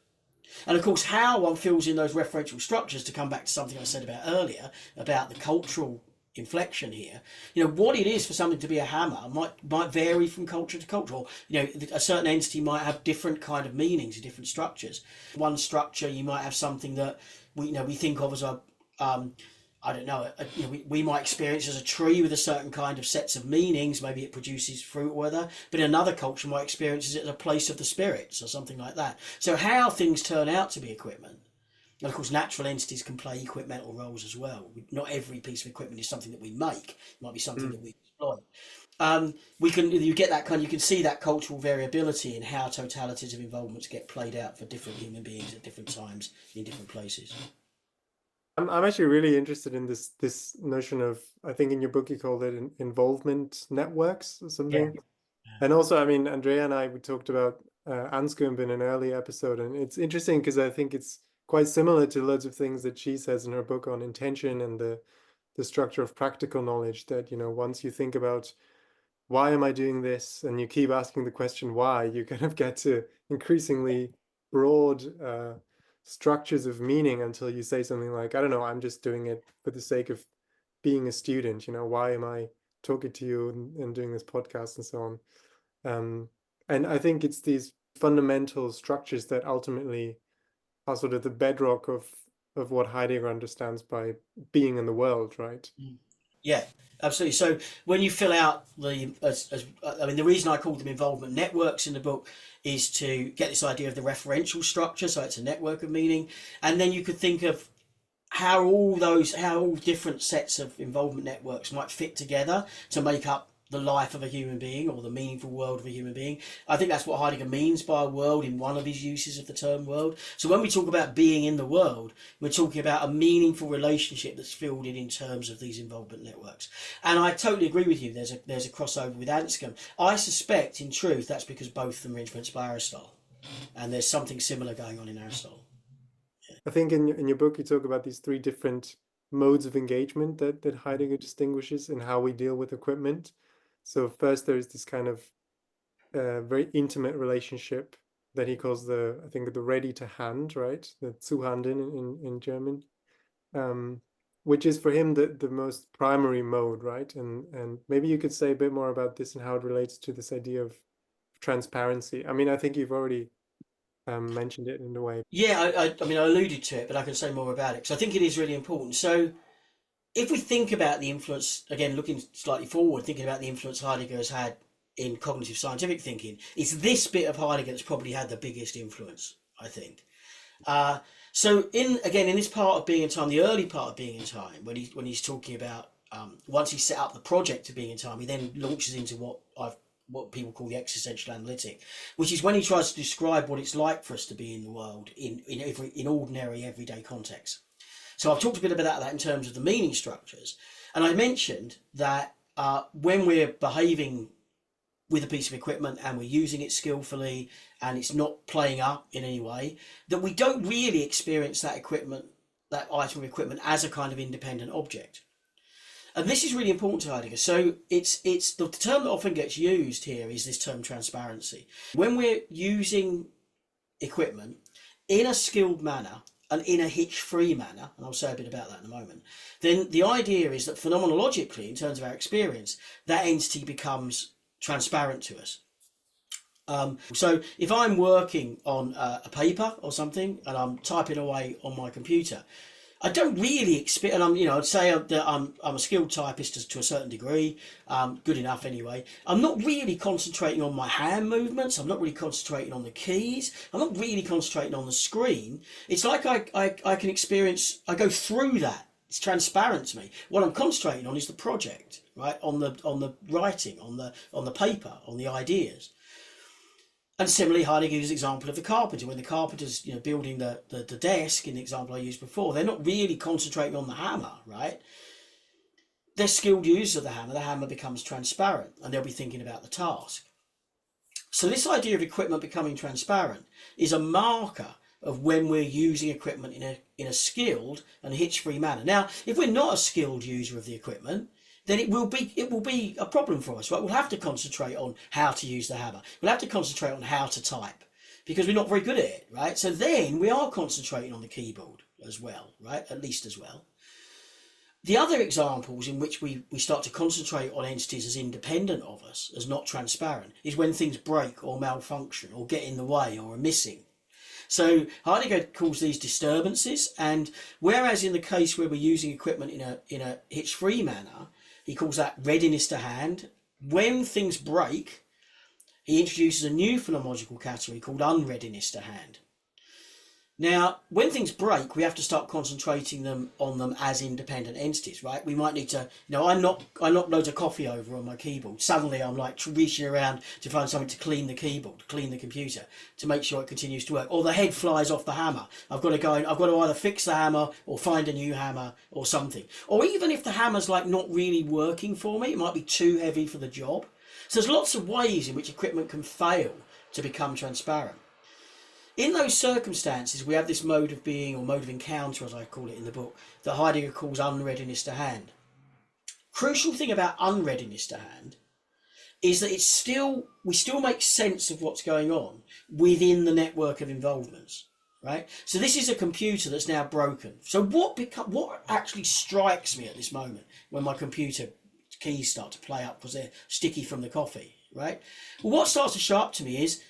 And of course, how one fills in those referential structures, to come back to something I said about earlier, about the cultural inflection here, what it is for something to be a hammer might vary from culture to culture, or a certain entity might have different kind of meanings and different structures. One structure, you might have something that we think of as a I don't know, we might experience as a tree with a certain kind of sets of meanings. Maybe it produces fruit or whatever, but in another culture might experience it as a place of the spirits or something like that. So how things turn out to be equipment. And of course, natural entities can play equipmental roles as well. Not every piece of equipment is something that we make. It might be something that we exploit. You can see that cultural variability in how totalities of involvements get played out for different human beings at different times in different places. I'm actually really interested in this notion of, I think in your book you called it involvement networks or something. Yeah. And also, I mean, Andrea and we talked about Anscombe in an early episode, and it's interesting because I think it's quite similar to loads of things that she says in her book on intention and the structure of practical knowledge, that, once you think about why am I doing this, and you keep asking the question why, you kind of get to increasingly broad structures of meaning until you say something like, I don't know, I'm just doing it for the sake of being a student, why am I talking to you and doing this podcast and so on. And I think it's these fundamental structures that ultimately are sort of the bedrock of what Heidegger understands by being in the world, right? Yeah, absolutely. So when you fill out the reason I called them involvement networks in the book is to get this idea of the referential structure. So it's a network of meaning, and then you could think of how all different sets of involvement networks might fit together to make up the life of a human being, or the meaningful world of a human being. I think that's what Heidegger means by a world in one of his uses of the term world. So when we talk about being in the world, we're talking about a meaningful relationship that's filled in terms of these involvement networks. And I totally agree with you. There's a crossover with Anscombe. I suspect, in truth, that's because both of them are influenced by Aristotle, and there's something similar going on in Aristotle. Yeah. I think in your book you talk about these three different modes of engagement that Heidegger distinguishes in how we deal with equipment. So first there's this kind of very intimate relationship that he calls the ready to hand, right? The Zuhanden in German, which is for him the most primary mode, right? And maybe you could say a bit more about this and how it relates to this idea of transparency. I mean, I think you've already mentioned it in a way. Yeah, I alluded to it, but I can say more about it, because I think it is really important. So if we think about the influence, again, looking slightly forward, thinking about the influence Heidegger has had in cognitive scientific thinking, it's this bit of Heidegger that's probably had the biggest influence, I think. So in this part of Being in Time, the early part of Being in Time, when he's talking about, once he's set up the project of Being in Time, he then launches into what people call the existential analytic, which is when he tries to describe what it's like for us to be in the world in ordinary, everyday context. So I've talked a bit about that in terms of the meaning structures. And I mentioned that when we're behaving with a piece of equipment and we're using it skillfully and it's not playing up in any way, that we don't really experience that item of equipment as a kind of independent object. And this is really important to Heidegger. So it's the term that often gets used here is this term transparency. When we're using equipment in a skilled manner and in a hitch-free manner, and I'll say a bit about that in a moment, then the idea is that phenomenologically, in terms of our experience, that entity becomes transparent to us. So if I'm working on a paper or something and I'm typing away on my computer, I don't really expect, and I'd say that I'm a skilled typist to a certain degree, good enough anyway. I'm not really concentrating on my hand movements. I'm not really concentrating on the keys. I'm not really concentrating on the screen. It's like I can experience, I go through that. It's transparent to me. What I'm concentrating on is the project, right? On the writing, on the paper, on the ideas. And similarly, Heidegger gives an example of the carpenter. When the carpenter's building the desk, in the example I used before, they're not really concentrating on the hammer, right? They're skilled users of the hammer. The hammer becomes transparent and they'll be thinking about the task. So this idea of equipment becoming transparent is a marker of when we're using equipment in a skilled and hitch-free manner. Now, if we're not a skilled user of the equipment, then it will be a problem for us, right? We'll have to concentrate on how to use the hammer. We'll have to concentrate on how to type because we're not very good at it, right? So then we are concentrating on the keyboard as well, right? At least as well. The other examples in which we start to concentrate on entities as independent of us, as not transparent, is when things break or malfunction or get in the way or are missing. So Heidegger calls these disturbances, and whereas in the case where we're using equipment in a hitch-free manner, he calls that readiness to hand. When things break, he introduces a new phenomenological category called unreadiness to hand. Now, when things break, we have to start concentrating on them as independent entities, right? We might need to, I knock loads of coffee over on my keyboard. Suddenly I'm like reaching around to find something to clean the keyboard, to clean the computer, to make sure it continues to work. Or the head flies off the hammer. I've got to either fix the hammer or find a new hammer or something. Or even if the hammer's like not really working for me, it might be too heavy for the job. So there's lots of ways in which equipment can fail to become transparent. In those circumstances, we have this mode of being, or mode of encounter, as I call it in the book, that Heidegger calls unreadiness to hand. Crucial thing about unreadiness to hand is that we still make sense of what's going on within the network of involvements, right? So this is a computer that's now broken. So what actually strikes me at this moment when my computer keys start to play up because they're sticky from the coffee, right? Well, what starts to show up to me is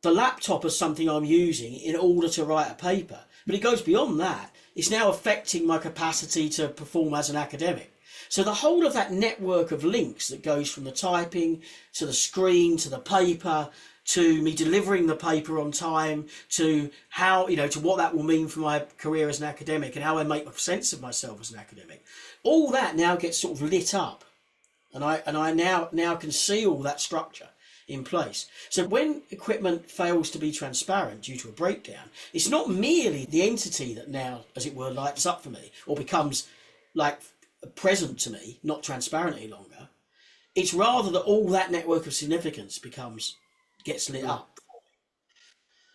the laptop as something I'm using in order to write a paper. But it goes beyond that. It's now affecting my capacity to perform as an academic. So the whole of that network of links that goes from the typing to the screen to the paper to me delivering the paper on time to how, to what that will mean for my career as an academic and how I make sense of myself as an academic. All that now gets sort of lit up. And I now can see all that structure in place. So when equipment fails to be transparent due to a breakdown, it's not merely the entity that now, as it were, lights up for me or becomes like present to me, not transparent any longer. It's rather that all that network of significance gets lit up.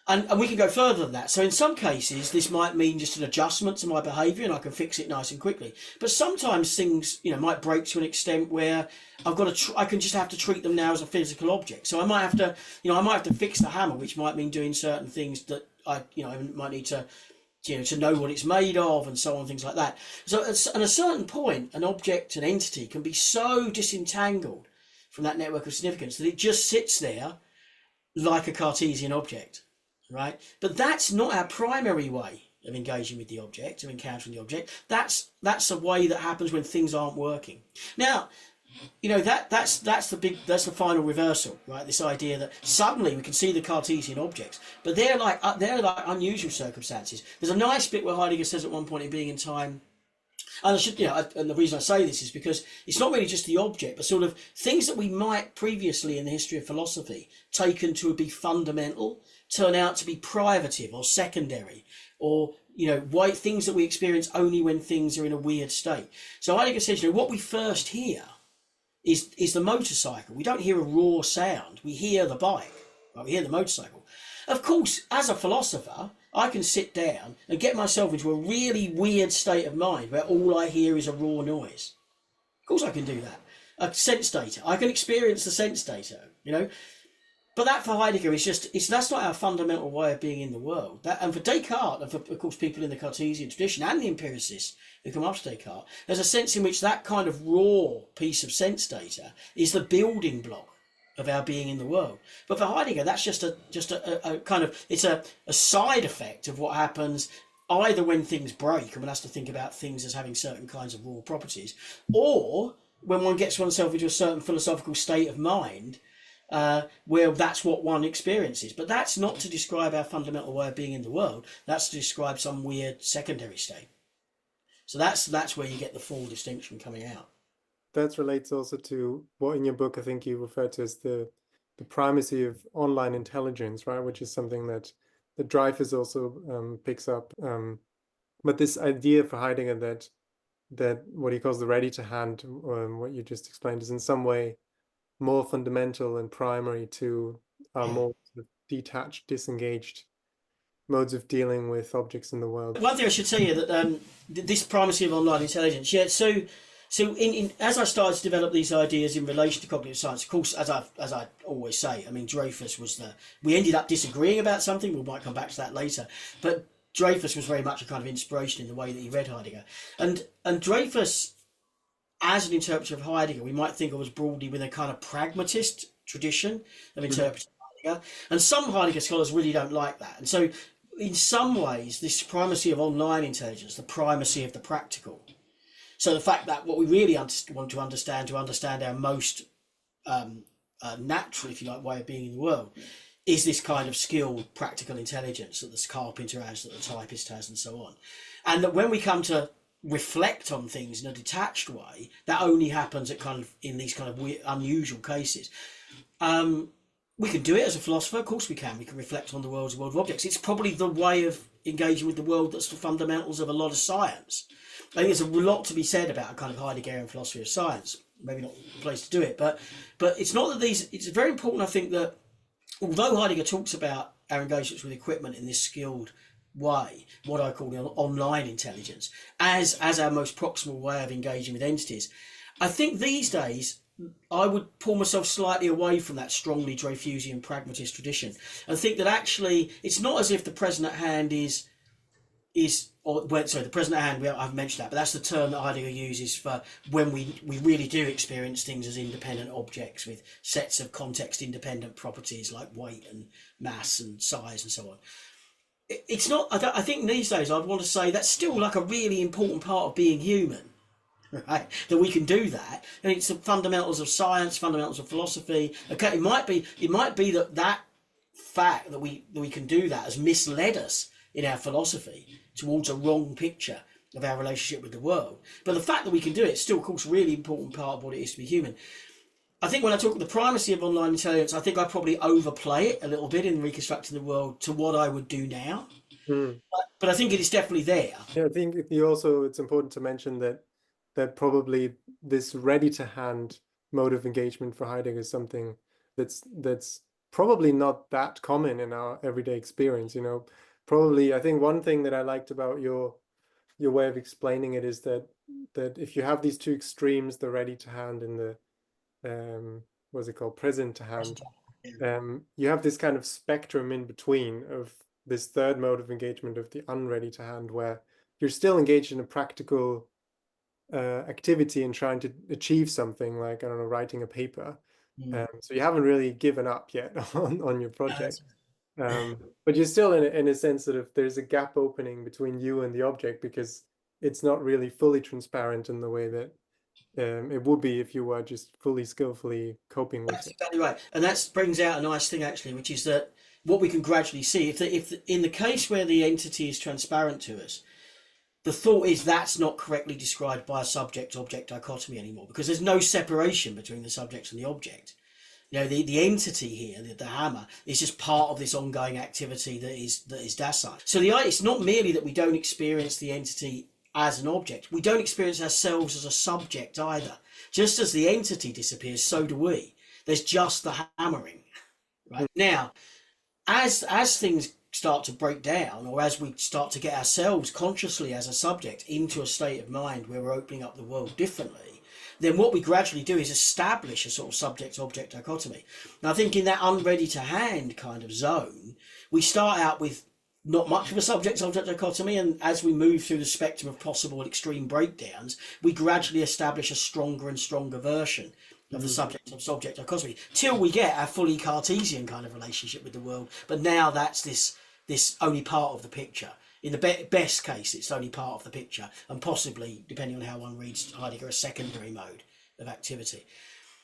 And we can go further than that. So in some cases, this might mean just an adjustment to my behaviour and I can fix it nice and quickly. But sometimes things, might break to an extent where I can just have to treat them now as a physical object. So I might have to, fix the hammer, which might mean doing certain things that I might need to, to know what it's made of and so on, things like that. So at a certain point, an object, an entity can be so disentangled from that network of significance that it just sits there like a Cartesian object. Right, but that's not our primary way of engaging with the object, of encountering the object. That's a way that happens when things aren't working. Now, that's the final reversal, right? This idea that suddenly we can see the Cartesian objects, but they're like unusual circumstances. There's a nice bit where Heidegger says at one point in Being and Time. And and the reason I say this is because it's not really just the object, but sort of things that we might previously in the history of philosophy taken to be fundamental turn out to be privative or secondary, or things that we experience only when things are in a weird state. So Heidegger says, what we first hear is the motorcycle. We don't hear a raw sound. We hear the bike. Right? We hear the motorcycle. Of course, as a philosopher, I can sit down and get myself into a really weird state of mind where all I hear is a raw noise. Of course I can do that. A sense data. I can experience the sense data, you know. But that for Heidegger is that's not our fundamental way of being in the world. And for Descartes, and for, of course, people in the Cartesian tradition and the empiricists who come after Descartes, there's a sense in which that kind of raw piece of sense data is the building block of our being in the world. But for Heidegger, that's just a kind of, it's a side effect of what happens either when things break and one has to think about things as having certain kinds of raw properties, or when one gets oneself into a certain philosophical state of mind where that's what one experiences. But that's not to describe our fundamental way of being in the world. That's to describe some weird secondary state. So that's where you get the full distinction coming out. That relates also to what in your book I think you referred to as the primacy of online intelligence, right? Which is something that Dreyfus also picks up. But this idea for Heidegger that what he calls the ready to hand, what you just explained, is in some way more fundamental and primary to our more sort of detached, disengaged modes of dealing with objects in the world. One thing I should say here that this primacy of online intelligence, so in as I started to develop these ideas in relation to cognitive science, of course, as I always say, I mean, Dreyfus was we ended up disagreeing about something. We might come back to that later, but Dreyfus was very much a kind of inspiration in the way that he read Heidegger, and Dreyfus, as an interpreter of Heidegger, we might think of as broadly with a kind of pragmatist tradition of interpreting Heidegger, and some Heidegger scholars really don't like that, and so in some ways, this primacy of online intelligence, the primacy of the practical. So the fact that what we really want to understand our most natural, if you like, way of being in the world is this kind of skilled practical intelligence that the carpenter has, that the typist has, and so on. And that when we come to reflect on things in a detached way, that only happens in these kind of weird, unusual cases. We can do it as a philosopher, of course we can. We can reflect on the world as a world of objects. It's probably the way of engaging with the world that's the fundamentals of a lot of science. I think there's a lot to be said about a kind of Heideggerian philosophy of science. Maybe not the place to do it, but it's not that these. It's very important, I think, that although Heidegger talks about our engagements with equipment in this skilled way, what I call the online intelligence, as our most proximal way of engaging with entities, I think these days I would pull myself slightly away from that strongly Dreyfusian pragmatist tradition and think that actually it's not as if the present at hand the present at hand, I've mentioned that, but that's the term that Heidegger uses for when we really do experience things as independent objects with sets of context-independent properties like weight and mass and size and so on. It's not, I think these days I'd want to say that's still like a really important part of being human, right? That we can do that. And it's the fundamentals of science, fundamentals of philosophy. Okay, it might be that fact that we can do that has misled us in our philosophy towards a wrong picture of our relationship with the world. But the fact that we can do it is still, of course, a really important part of what it is to be human. I think when I talk about the primacy of online intelligence, I think I probably overplay it a little bit in reconstructing the world to what I would do now. But I think it is definitely there. Yeah, I think it's important to mention that probably this ready-to-hand mode of engagement for Heidegger is something that's probably not that common in our everyday experience, Probably, I think one thing that I liked about your way of explaining it is that if you have these two extremes, the ready to hand and the what's it called, present to hand, you have this kind of spectrum in between of this third mode of engagement of the unready to hand, where you're still engaged in a practical activity and trying to achieve something like, I don't know, writing a paper. So you haven't really given up yet on your project. But you're still in a sense that if there's a gap opening between you and the object, because it's not really fully transparent in the way that it would be if you were just fully skillfully coping with That's it. exactly right. And that brings out a nice thing actually, which is that what we can gradually see, if in the case where the entity is transparent to us, the thought is that's not correctly described by a subject-object dichotomy anymore, because there's no separation between the subject and the object. The entity here, the hammer, is just part of this ongoing activity that is Dasein. So it's not merely that we don't experience the entity as an object. We don't experience ourselves as a subject either. Just as the entity disappears, so do we. There's just the hammering. Right? Now, as things start to break down, or as we start to get ourselves consciously as a subject into a state of mind where we're opening up the world differently, then what we gradually do is establish a sort of subject-object dichotomy. And I think in that unready-to-hand kind of zone, we start out with not much of a subject-object dichotomy, and as we move through the spectrum of possible extreme breakdowns, we gradually establish a stronger and stronger version of the subject-object dichotomy, till we get our fully Cartesian kind of relationship with the world. But now that's this only part of the picture. In the best case, it's only part of the picture, and possibly, depending on how one reads Heidegger, a secondary mode of activity.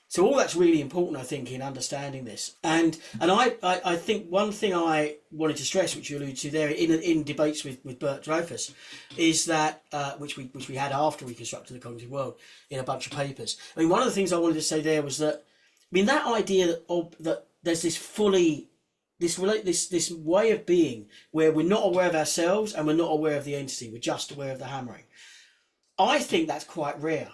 So all that's really important, I think, in understanding this. And I think one thing I wanted to stress, which you alluded to there in debates with Bert Dreyfus, is that which we had after Reconstructing the Cognitive World in a bunch of papers. I mean, one of the things I wanted to say there was that, I mean, that idea that there's this way of being where we're not aware of ourselves and we're not aware of the entity, we're just aware of the hammering. I think that's quite rare.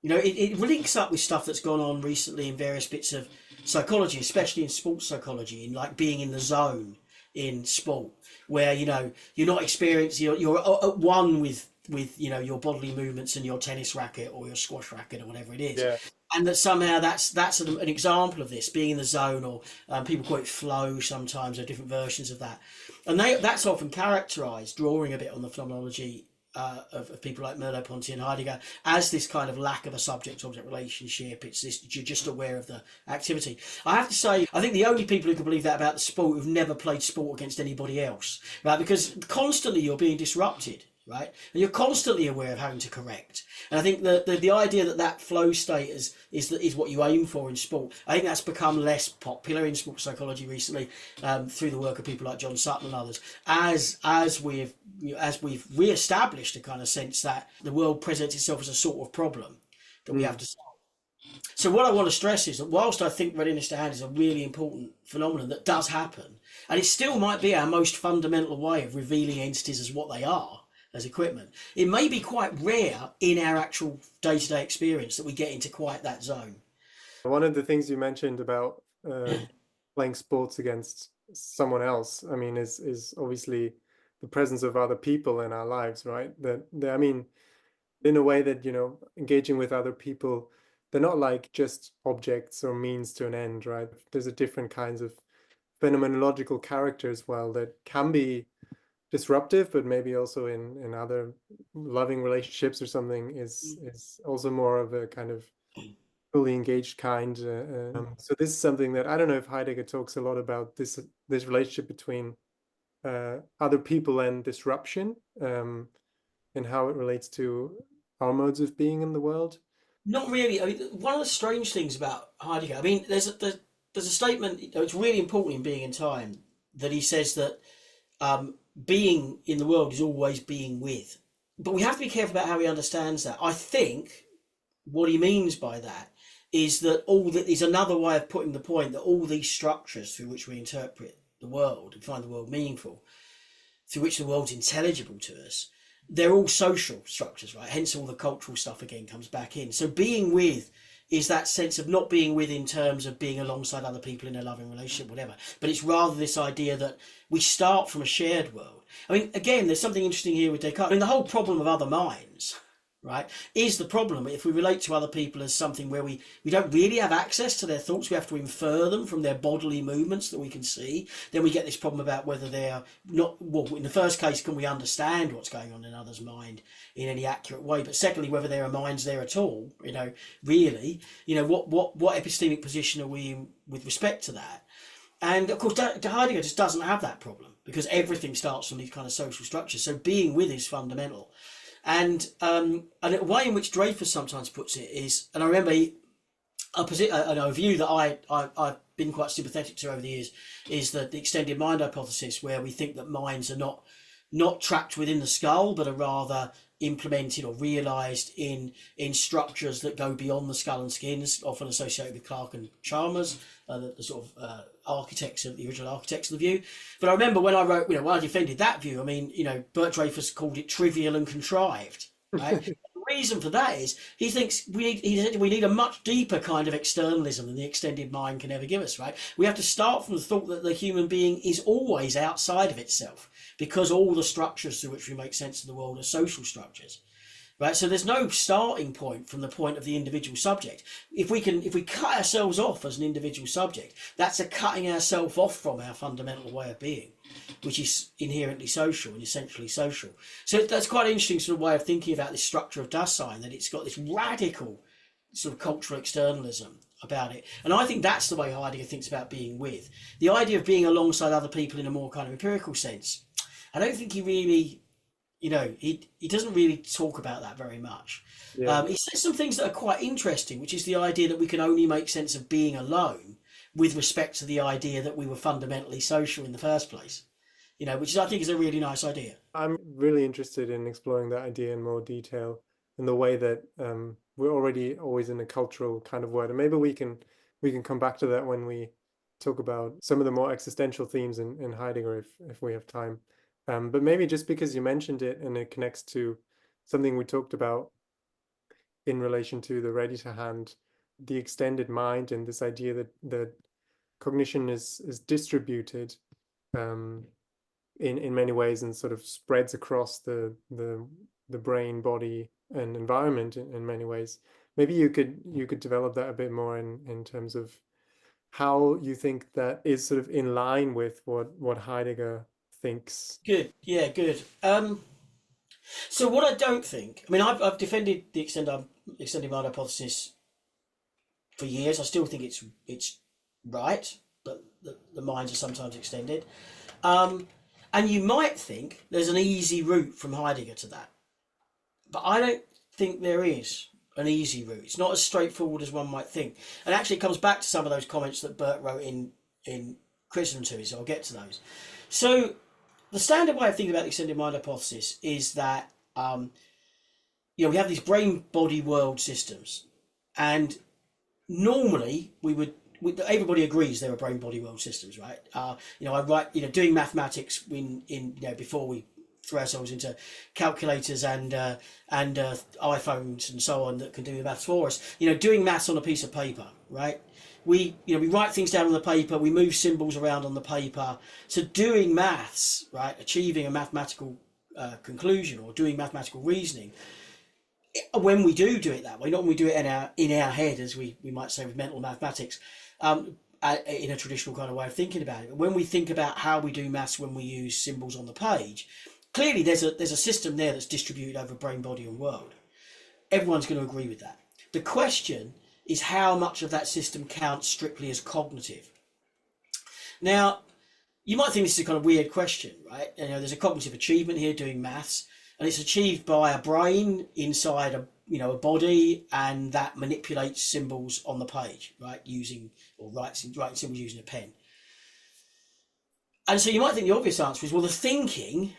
You know, it links up with stuff that's gone on recently in various bits of psychology, especially in sports psychology, in like being in the zone in sport, where, you know, you're not experiencing, you're at one with you know, your bodily movements and your tennis racket or your squash racket or whatever it is. Yeah. And that somehow that's an example of this, being in the zone, or people call it flow sometimes, or different versions of that. And that's often characterized, drawing a bit on the phenomenology of people like Merleau-Ponty and Heidegger, as this kind of lack of a subject-object relationship. It's this, you're just aware of the activity. I have to say, I think the only people who can believe that about the sport who've never played sport against anybody else, right? Because constantly you're being disrupted, right? And you're constantly aware of having to correct. And I think the idea that flow state is what you aim for in sport, I think that's become less popular in sports psychology recently, through the work of people like John Sutton and others, as we've re-established a kind of sense that the world presents itself as a sort of problem that we have to solve. So what I want to stress is that whilst I think readiness to hand is a really important phenomenon that does happen, and it still might be our most fundamental way of revealing entities as what they are, as equipment, it may be quite rare in our actual day-to-day experience that we get into quite that zone. One of the things you mentioned about playing sports against someone else, I mean, is obviously the presence of other people in our lives, right? I mean, in a way that, you know, engaging with other people, they're not like just objects or means to an end, right? There's a different kinds of phenomenological character as well that can be disruptive, but maybe also in other loving relationships or something is also more of a kind of fully engaged kind. So this is something that I don't know if Heidegger talks a lot about, this relationship between other people and disruption, and how it relates to our modes of being in the world. Not really. I mean, one of the strange things about Heidegger, I mean, there's a statement, it's really important in Being in Time, that he says that being in the world is always being with. But we have to be careful about how he understands that. I think what he means by that is that is another way of putting the point that all these structures through which we interpret the world and find the world meaningful, through which the world's intelligible to us, they're all social structures, right? Hence all the cultural stuff again comes back in. So being with is that sense of not being with in terms of being alongside other people in a loving relationship, whatever, but it's rather this idea that we start from a shared world. I mean, again, there's something interesting here with Descartes. I mean, the whole problem of other minds, right, is the problem if we relate to other people as something where we don't really have access to their thoughts, we have to infer them from their bodily movements that we can see, then we get this problem about whether they're not, well, in the first case, can we understand what's going on in others' mind in any accurate way, but secondly, whether there are minds there at all, you know, really, you know, what epistemic position are we in with respect to that? And of course, Heidegger just doesn't have that problem, because everything starts from these kind of social structures, so being with is fundamental. And a way in which Dreyfus sometimes puts it is, and I remember a view that I've been quite sympathetic to over the years, is that the extended mind hypothesis, where we think that minds are not trapped within the skull, but are rather implemented or realised in structures that go beyond the skull and skins, often associated with Clarke and Chalmers, the sort of the original architects of the view. But I remember when I wrote, you know, when I defended that view, I mean, you know, Bert Dreyfus called it trivial and contrived, right? The reason for that is he thinks we need a much deeper kind of externalism than the extended mind can ever give us, right? We have to start from the thought that the human being is always outside of itself, because all the structures through which we make sense of the world are social structures. right? So there's no starting point from the point of the individual subject. If we cut ourselves off as an individual subject, that's a cutting ourselves off from our fundamental way of being, which is inherently social and essentially social. So that's quite an interesting sort of way of thinking about this structure of Dasein, that it's got this radical sort of cultural externalism about it. And I think that's the way Heidegger thinks about being with. The idea of being alongside other people in a more kind of empirical sense, I don't think he really, he doesn't really talk about that very much. Yeah. He says some things that are quite interesting, which is the idea that we can only make sense of being alone with respect to the idea that we were fundamentally social in the first place, which I think is a really nice idea. I'm really interested in exploring that idea in more detail, in the way that we're already always in a cultural kind of word, and maybe we can come back to that when we talk about some of the more existential themes in Heidegger, if we have time. But maybe just because you mentioned it and it connects to something we talked about in relation to the ready to hand, the extended mind, and this idea that cognition is distributed in many ways and sort of spreads across the brain, body, and environment in many ways. Maybe you could develop that a bit more in terms of how you think that is sort of in line with what Heidegger thinks. Good. Yeah, good. So what I don't think, I've defended the extended mind hypothesis for years. I still think it's right that the minds are sometimes extended. And you might think there's an easy route from Heidegger to that. But I don't think there is an easy route. It's not as straightforward as one might think. And actually it comes back to some of those comments that Bert wrote in criticism to me, so I'll get to those. So the standard way of thinking about the extended mind hypothesis is that we have these brain-body world systems, and normally everybody agrees there are brain-body world systems, right? I write, doing mathematics before we throw ourselves into calculators and iPhones and so on that can do the maths for us. Doing maths on a piece of paper, right? We write things down on the paper, we move symbols around on the paper. So doing maths, right, achieving a mathematical conclusion or doing mathematical reasoning, when we do it that way, not when we do it in our head, as we might say with mental mathematics, in a traditional kind of way of thinking about it. But when we think about how we do maths when we use symbols on the page, clearly there's a system there that's distributed over brain, body, and world. Everyone's going to agree with that. The question is how much of that system counts strictly as cognitive. Now, you might think this is a kind of weird question, right? There's a cognitive achievement here, doing maths, and it's achieved by a brain inside a body, and that manipulates symbols on the page, right? Writing symbols using a pen. And so you might think the obvious answer is, well, the thinking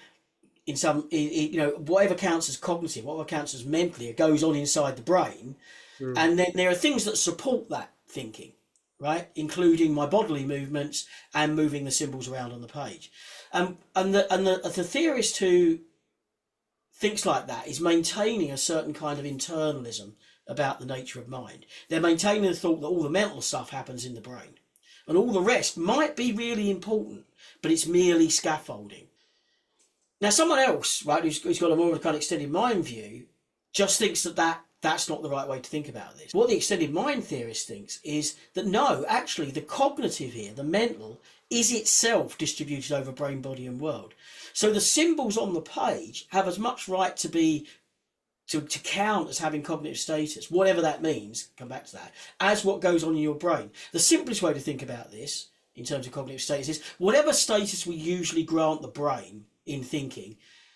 whatever counts as cognitive, whatever counts as mentally, it goes on inside the brain. And then there are things that support that thinking, right? Including my bodily movements and moving the symbols around on the page. And the theorist who thinks like that is maintaining a certain kind of internalism about the nature of mind. They're maintaining the thought that all the mental stuff happens in the brain, and all the rest might be really important, but it's merely scaffolding. Now, someone else, right, who's got a more kind of extended mind view, just thinks that's not the right way to think about this. What the extended mind theorist thinks is that no, actually, the cognitive here, the mental, is itself distributed over brain, body, and world. So the symbols on the page have as much right to count as having cognitive status, whatever that means, come back to that, as what goes on in your brain. The simplest way to think about this in terms of cognitive status is whatever status we usually grant the brain in thinking,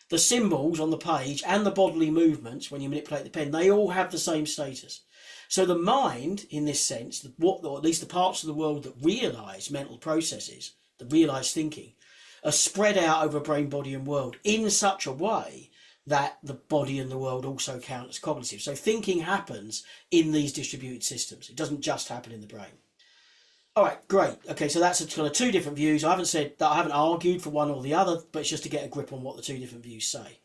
the symbols on the page and the bodily movements when you manipulate the pen, they all have the same status. So the mind, in this sense, or at least the parts of the world that realise mental processes, that realise thinking, are spread out over brain, body, and world in such a way that the body and the world also count as cognitive. So thinking happens in these distributed systems. It doesn't just happen in the brain. All right, great. Okay, so that's kind of two different views. I haven't said that, I haven't argued for one or the other, but it's just to get a grip on what the two different views say.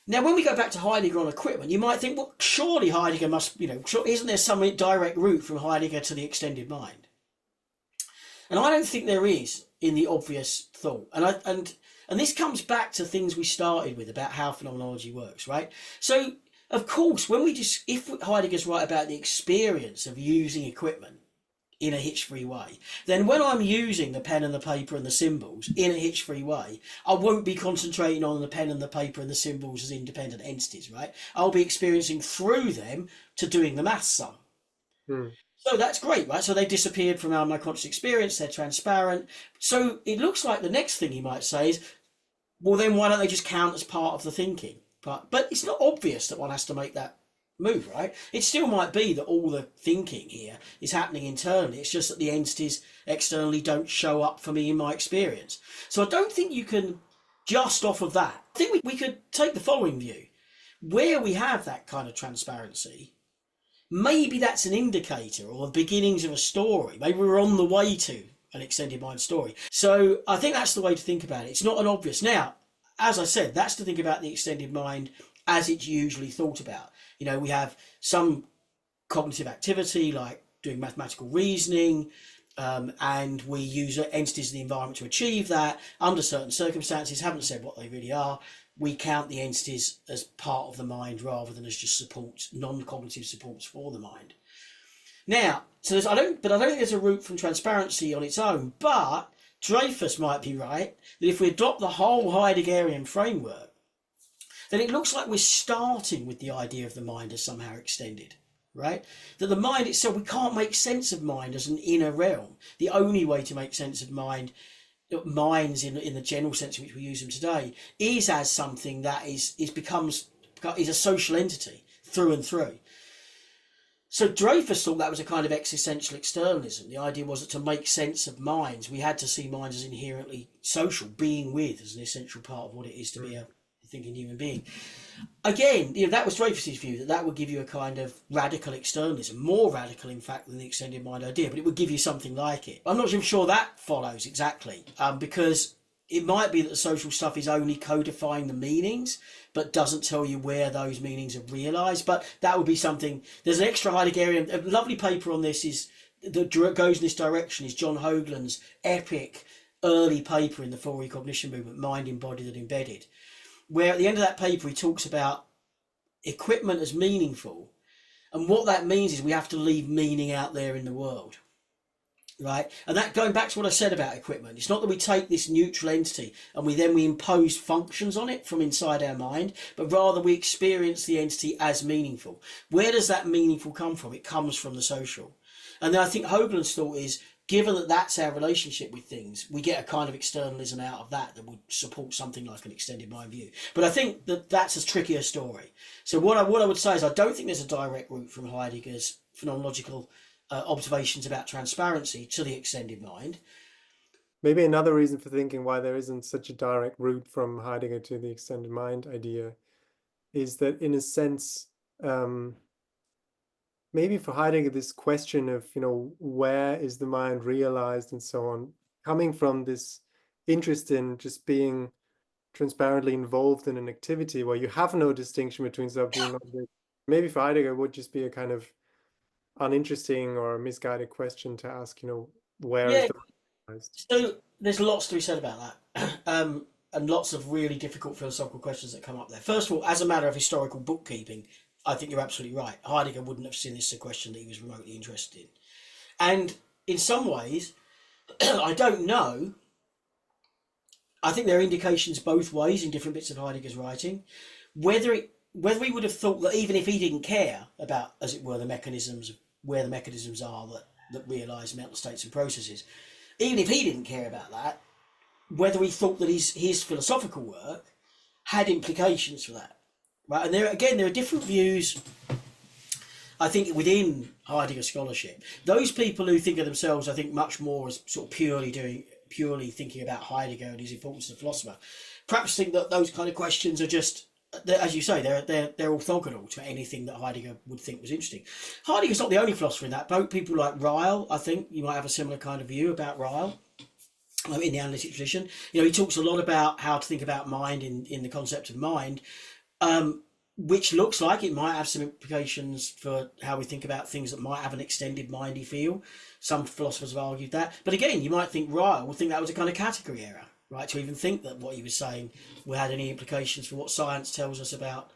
Now, when we go back to Heidegger on equipment, you might think, well, surely Heidegger must, isn't there some direct route from Heidegger to the extended mind? And I don't think there is in the obvious thought. And this comes back to things we started with about how phenomenology works, right? So Of course, when we just, if Heidegger's right about the experience of using equipment in a hitch-free way, then when I'm using the pen and the paper and the symbols in a hitch-free way, I won't be concentrating on the pen and the paper and the symbols as independent entities, right? I'll be experiencing through them to doing the maths sum. So that's great, right? So they disappeared from my conscious experience, they're transparent. So it looks like the next thing you might say is, well, then why don't they just count as part of the thinking? But it's not obvious that one has to make that move, right? It still might be that all the thinking here is happening internally. It's just that the entities externally don't show up for me in my experience. So I don't think you can just off of that. I think we could take the following view. Where we have that kind of transparency, maybe that's an indicator or the beginnings of a story. Maybe we're on the way to an extended mind story. So I think that's the way to think about it. It's not an obvious. Now, as I said, that's to think about the extended mind as it's usually thought about. You know, we have some cognitive activity like doing mathematical reasoning, and we use entities in the environment to achieve that. Under certain circumstances, haven't said what they really are, we count the entities as part of the mind rather than as just supports, non-cognitive supports for the mind. Now, so I don't think there's a route from transparency on its own, but Dreyfus might be right that if we adopt the whole Heideggerian framework, then it looks like we're starting with the idea of the mind as somehow extended, right? That the mind itself, we can't make sense of mind as an inner realm. The only way to make sense of minds in the general sense in which we use them today is as something that is a social entity through and through. So Dreyfus thought that was a kind of existential externalism. The idea was that to make sense of minds, we had to see minds as inherently social, being with as an essential part of what it is to be a thinking human being. Again, that was Dreyfus's view, that would give you a kind of radical externalism, more radical in fact than the extended mind idea, but it would give you something like it. I'm not even sure that follows exactly, because it might be that the social stuff is only codifying the meanings, but doesn't tell you where those meanings are realised. But that would be something. There's an extra Heideggerian, a lovely paper on this that goes in this direction, is John Hoagland's epic early paper in the full recognition movement, Mind Embodied and Embedded, where at the end of that paper he talks about equipment as meaningful, and what that means is we have to leave meaning out there in the world, right? And that, going back to what I said about equipment, it's not that we take this neutral entity and we impose functions on it from inside our mind, but rather we experience the entity as meaningful. Where does that meaningful come from? It comes from the social. And then I think Hoagland's thought is, given that that's our relationship with things, we get a kind of externalism out of that would support something like an extended mind view. But I think that that's a trickier story. So what I would say is I don't think there's a direct route from Heidegger's phenomenological observations about transparency to the extended mind. Maybe another reason for thinking why there isn't such a direct route from Heidegger to the extended mind idea is that, in a sense, maybe for Heidegger, this question of, where is the mind realized and so on, coming from this interest in just being transparently involved in an activity where you have no distinction between subject and object, maybe for Heidegger would just be a kind of uninteresting or misguided question to ask, where is the mind realized? So there's lots to be said about that. And lots of really difficult philosophical questions that come up there. First of all, as a matter of historical bookkeeping, I think you're absolutely right. Heidegger wouldn't have seen this as a question that he was remotely interested in. And in some ways, I don't know. I think there are indications both ways in different bits of Heidegger's writing. Whether he would have thought that even if he didn't care about, as it were, the mechanisms, where the mechanisms are that realise mental states and processes, even if he didn't care about that, whether he thought that his philosophical work had implications for that. Right, and there are different views, I think, within Heidegger scholarship. Those people who think of themselves, I think, much more as sort of purely thinking about Heidegger and his importance as a philosopher, perhaps think that those kind of questions are just, as you say, they're orthogonal to anything that Heidegger would think was interesting. Heidegger's not the only philosopher in that boat. People like Ryle, I think, you might have a similar kind of view about Ryle. In the analytic tradition, he talks a lot about how to think about mind in the concept of mind, which looks like it might have some implications for how we think about things that might have an extended mindy feel. Some philosophers have argued that. But again, you might think Ryle would think that was a kind of category error, right? To even think that what he was saying had any implications for what science tells us about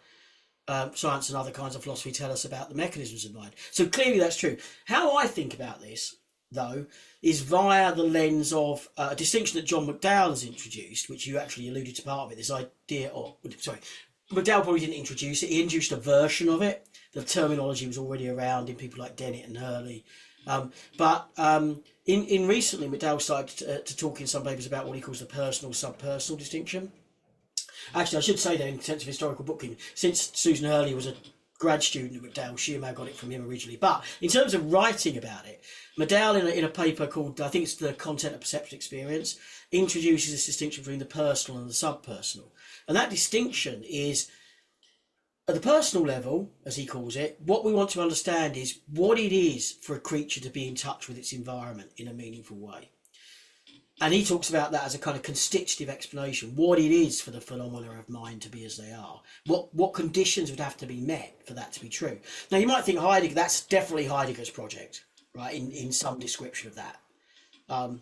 science and other kinds of philosophy tell us about the mechanisms of mind. So clearly that's true. How I think about this, though, is via the lens of a distinction that John McDowell has introduced, which you actually alluded to part of it, this idea of, sorry, McDowell probably didn't introduce it, he introduced a version of it. The terminology was already around in people like Dennett and Hurley. But in recently, McDowell started to talk in some papers about what he calls the personal subpersonal distinction. Actually, I should say that in terms of historical bookkeeping, since Susan Hurley was a grad student at McDowell, she and I got it from him originally. But in terms of writing about it, McDowell in a paper called, I think it's The Content of Perceptual Experience, introduces this distinction between the personal and the subpersonal. And that distinction is, at the personal level, as he calls it, what we want to understand is what it is for a creature to be in touch with its environment in a meaningful way. And he talks about that as a kind of constitutive explanation, what it is for the phenomena of mind to be as they are, what conditions would have to be met for that to be true. Now, you might think Heidegger, that's definitely Heidegger's project, right, in some description of that. And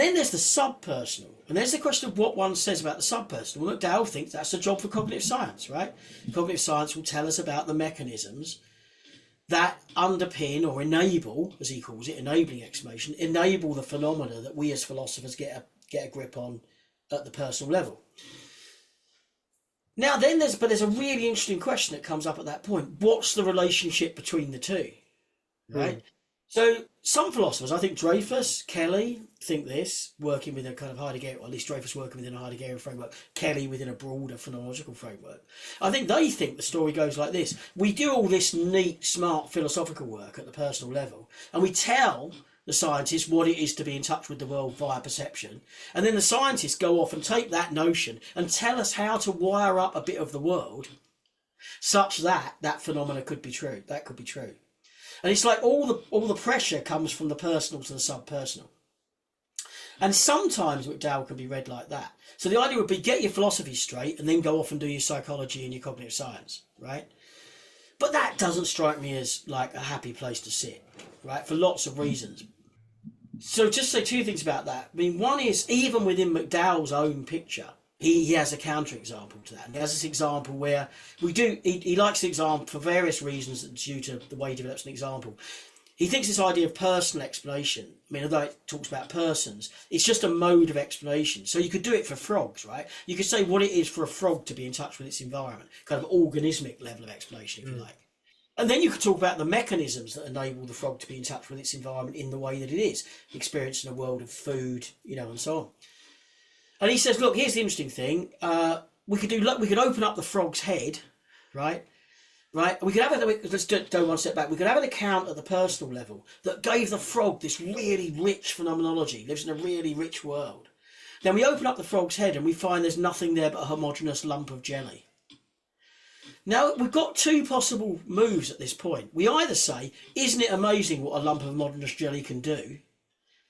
then there's the subpersonal, and there's the question of what one says about the subpersonal. Well, McDowell thinks that's a job for cognitive science, right? Cognitive science will tell us about the mechanisms that underpin or enable, as he calls it, enabling explanation, enable the phenomena that we as philosophers get a grip on at the personal level. Now, then there's a really interesting question that comes up at that point. What's the relationship between the two, right? So some philosophers, I think Dreyfus, Kelly, think this, working with a kind of Heidegger, or at least Dreyfus working within a Heideggerian framework, Kelly within a broader phenomenological framework. I think they think the story goes like this. We do all this neat, smart philosophical work at the personal level, and we tell the scientists what it is to be in touch with the world via perception. And then the scientists go off and take that notion and tell us how to wire up a bit of the world such that that phenomena could be true. That could be true. And it's like all the pressure comes from the personal to the subpersonal. And sometimes McDowell can be read like that. So the idea would be get your philosophy straight and then go off and do your psychology and your cognitive science, right? But that doesn't strike me as like a happy place to sit, right? For lots of reasons. So just say two things about that. I mean, one is even within McDowell's own picture, he has a counterexample to that. And he has this example where he likes the example for various reasons due to the way he develops an example. He thinks this idea of personal explanation, I mean, although it talks about persons, it's just a mode of explanation. So you could do it for frogs, right? You could say what it is for a frog to be in touch with its environment, kind of organismic level of explanation, if you like. And then you could talk about the mechanisms that enable the frog to be in touch with its environment in the way that it is, experiencing a world of food, and so on. And he says, look, here's the interesting thing. We could open up the frog's head, right? We could have let's go one step back. We could have an account at the personal level that gave the frog this really rich phenomenology, lives in a really rich world. Then we open up the frog's head and we find there's nothing there but a homogeneous lump of jelly. Now, we've got two possible moves at this point. We either say, isn't it amazing what a lump of homogeneous jelly can do?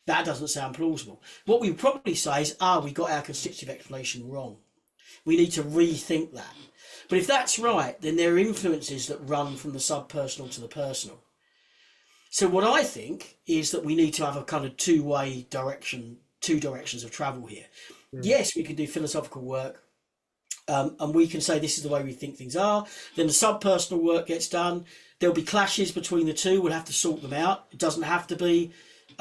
That doesn't sound plausible. What we would probably say is, we got our constitutive explanation wrong. We need to rethink that. But if that's right, then there are influences that run from the subpersonal to the personal. So what I think is that we need to have a kind of two directions of travel here. Yes, we can do philosophical work, and we can say this is the way we think things are. Then the subpersonal work gets done. There'll be clashes between the two. We'll have to sort them out. It doesn't have to be...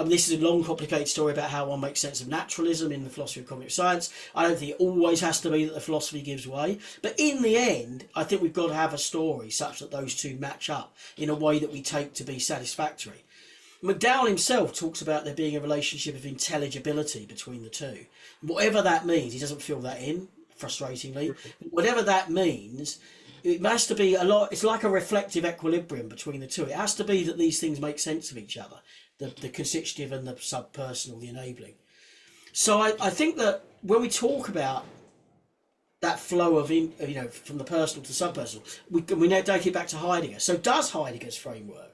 this is a long, complicated story about how one makes sense of naturalism in the philosophy of cognitive science. I don't think it always has to be that the philosophy gives way. But in the end, I think we've got to have a story such that those two match up in a way that we take to be satisfactory. McDowell himself talks about there being a relationship of intelligibility between the two. Whatever that means, he doesn't fill that in, frustratingly. Whatever that means, it has to be it's like a reflective equilibrium between the two. It has to be that these things make sense of each other. The constitutive and the subpersonal, the enabling. So I think that when we talk about that flow of, from the personal to subpersonal, we now take it back to Heidegger. So does Heidegger's framework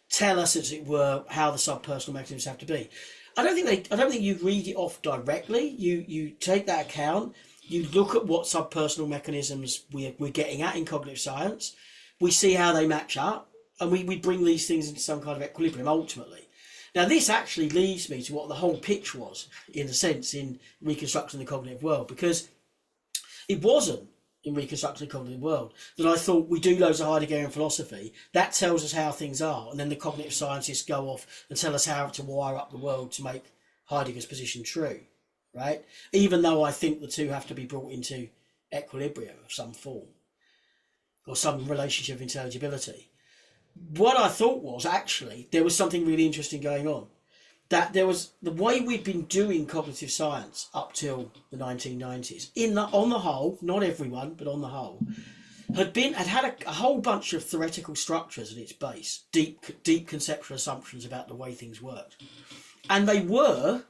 tell us, as it were, how the subpersonal mechanisms have to be? I don't think you read it off directly. You take that account, you look at what subpersonal mechanisms we're getting at in cognitive science, we see how they match up, and we bring these things into some kind of equilibrium ultimately. Now, this actually leads me to what the whole pitch was, in a sense, in reconstructing the cognitive world, because it wasn't in reconstructing the cognitive world, that I thought we do loads of Heideggerian philosophy. That tells us how things are, and then the cognitive scientists go off and tell us how to wire up the world to make Heidegger's position true, right? Even though I think the two have to be brought into equilibrium of some form, or some relationship of intelligibility. What I thought was actually there was something really interesting going on. That there was the way we'd been doing cognitive science up till the 1990s. On the whole, not everyone, but on the whole, had a whole bunch of theoretical structures at its base, deep conceptual assumptions about the way things worked, and they were,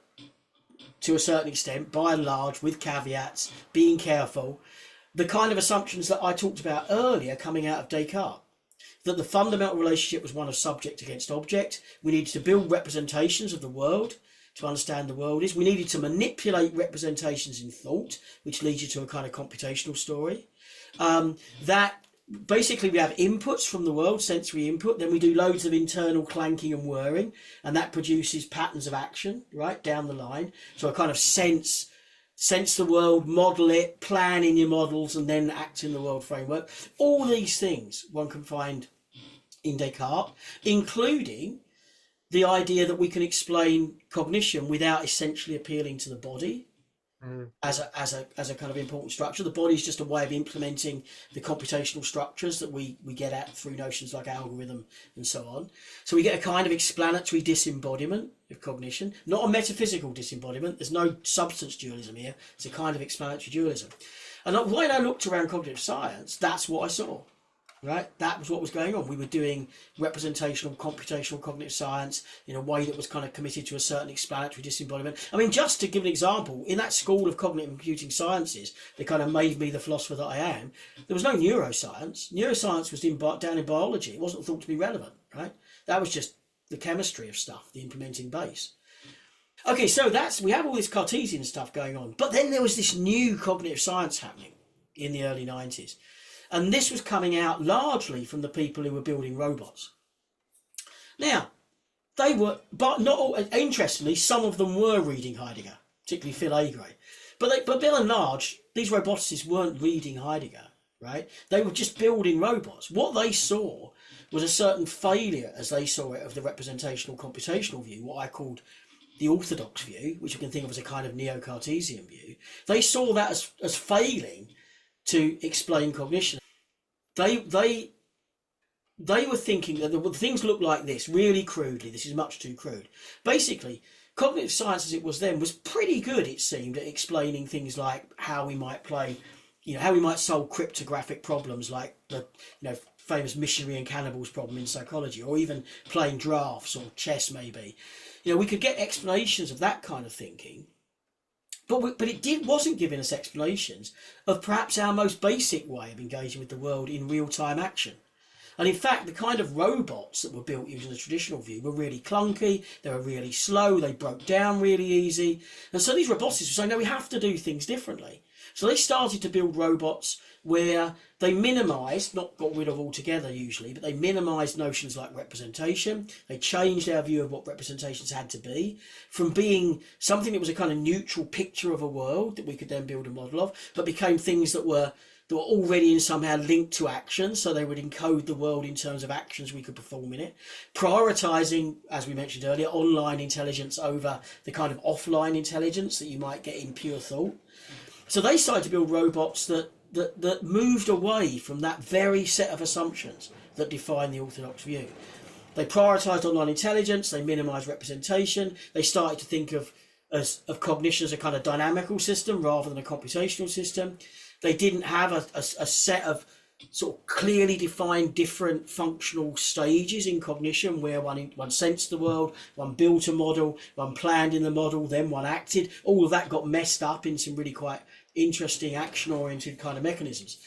to a certain extent, by and large, with caveats, being careful, the kind of assumptions that I talked about earlier coming out of Descartes. That the fundamental relationship was one of subject against object. We needed to build representations of the world to understand the world is. We needed to manipulate representations in thought, which leads you to a kind of computational story. That basically we have inputs from the world, sensory input, then we do loads of internal clanking and whirring, and that produces patterns of action, right, down the line. So a kind of sense the world, model it, plan in your models, and then act in the world framework. All these things one can find in Descartes, including the idea that we can explain cognition without essentially appealing to the body as a kind of important structure. The body is just a way of implementing the computational structures that we get at through notions like algorithm and so on. So we get a kind of explanatory disembodiment of cognition, not a metaphysical disembodiment. There's no substance dualism here. It's a kind of explanatory dualism. And when I looked around cognitive science, that's what I saw. Right, that was what was going on. We were doing representational, computational cognitive science in a way that was kind of committed to a certain explanatory disembodiment. I mean, just to give an example, in that school of cognitive and computing sciences that kind of made me the philosopher that I am, there was no neuroscience. Neuroscience was down in biology. It wasn't thought to be relevant, right? That was just the chemistry of stuff, the implementing base. Okay, so we have all this Cartesian stuff going on, but then there was this new cognitive science happening in the early 90s. And this was coming out largely from the people who were building robots. Now, they were, but not all, interestingly, some of them were reading Heidegger, particularly Phil Agre. But by and large, these roboticists weren't reading Heidegger, right? They were just building robots. What they saw was a certain failure, as they saw it, of the representational computational view, what I called the Orthodox view, which you can think of as a kind of neo-Cartesian view. They saw that as failing to explain cognition. They were thinking that things look like this, really crudely. This is much too crude. Basically, cognitive science as it was then was pretty good, it seemed, at explaining things like how we might how we might solve cryptographic problems like the famous missionary and cannibals problem in psychology, or even playing drafts or chess maybe. We could get explanations of that kind of thinking. But it wasn't giving us explanations of perhaps our most basic way of engaging with the world in real-time action. And in fact, the kind of robots that were built using the traditional view were really clunky, they were really slow, they broke down really easy. And so these roboticists were saying, no, we have to do things differently. So they started to build robots where they minimised, not got rid of altogether usually, but they minimised notions like representation. They changed our view of what representations had to be from being something that was a kind of neutral picture of a world that we could then build a model of, but became things that were already in somehow linked to action, so they would encode the world in terms of actions we could perform in it, prioritising, as we mentioned earlier, online intelligence over the kind of offline intelligence that you might get in pure thought. So they started to build robots that moved away from that very set of assumptions that define the Orthodox view. They prioritised online intelligence, they minimised representation, they started to think of cognition as a kind of dynamical system rather than a computational system. They didn't have a set of sort of clearly defined different functional stages in cognition where one sensed the world, one built a model, one planned in the model, then one acted. All of that got messed up in some really quite interesting action-oriented kind of mechanisms.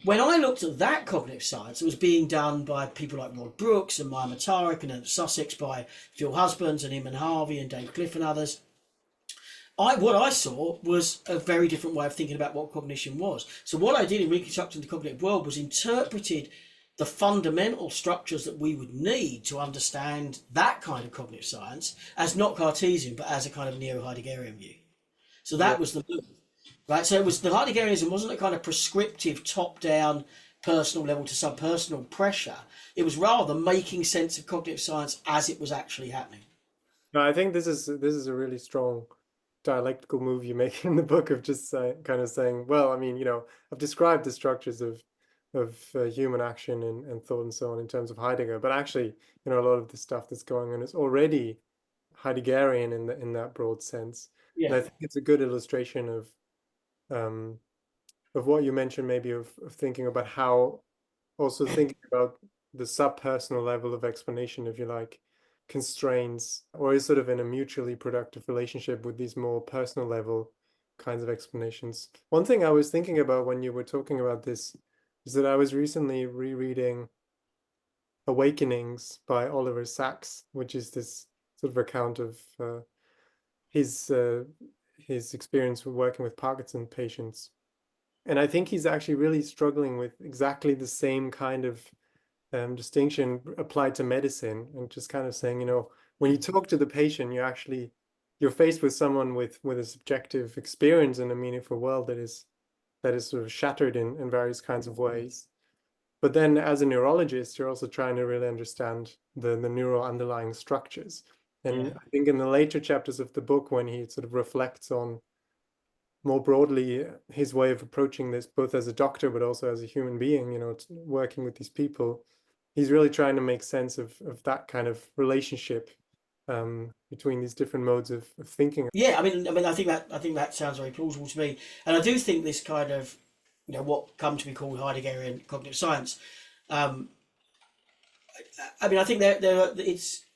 When I looked at that cognitive science, it was being done by people like Rod Brooks and Maya Matarik, and at Sussex by Phil Husbands and Iman Harvey and Dave Cliff and others. What I saw was a very different way of thinking about what cognition was. So what I did in reconstructing the cognitive world was interpreted the fundamental structures that we would need to understand that kind of cognitive science as not Cartesian, but as a kind of neo-Heideggerian view. So that was the move. right? So it was the Heideggerianism wasn't a kind of prescriptive top-down personal level to subpersonal pressure. It was rather making sense of cognitive science as it was actually happening. No, I think this is a really strong dialectical move you make in the book of just kind of saying, well, I mean, I've described the structures of human action and thought and so on in terms of Heidegger, but actually, a lot of the stuff that's going on is already Heideggerian in that broad sense. And Yeah. I think it's a good illustration of what you mentioned, maybe of thinking about how also thinking about the subpersonal level of explanation, if you like, constraints or is sort of in a mutually productive relationship with these more personal level kinds of explanations. One thing I was thinking about when you were talking about this is that I was recently rereading Awakenings by Oliver Sacks, which is this sort of account of his experience with working with Parkinson patients. And I think he's actually really struggling with exactly the same kind of distinction applied to medicine, and just kind of saying, when you talk to the patient, you're faced with someone with a subjective experience in a meaningful world that is sort of shattered in various kinds of ways. But then as a neurologist, you're also trying to really understand the neural underlying structures. And I think in the later chapters of the book, when he sort of reflects on more broadly his way of approaching this, both as a doctor, but also as a human being, working with these people, he's really trying to make sense of that kind of relationship between these different modes of thinking. Yeah, I mean, I think that sounds very plausible to me, and I do think this kind of, what come to be called Heideggerian cognitive science. I mean, I think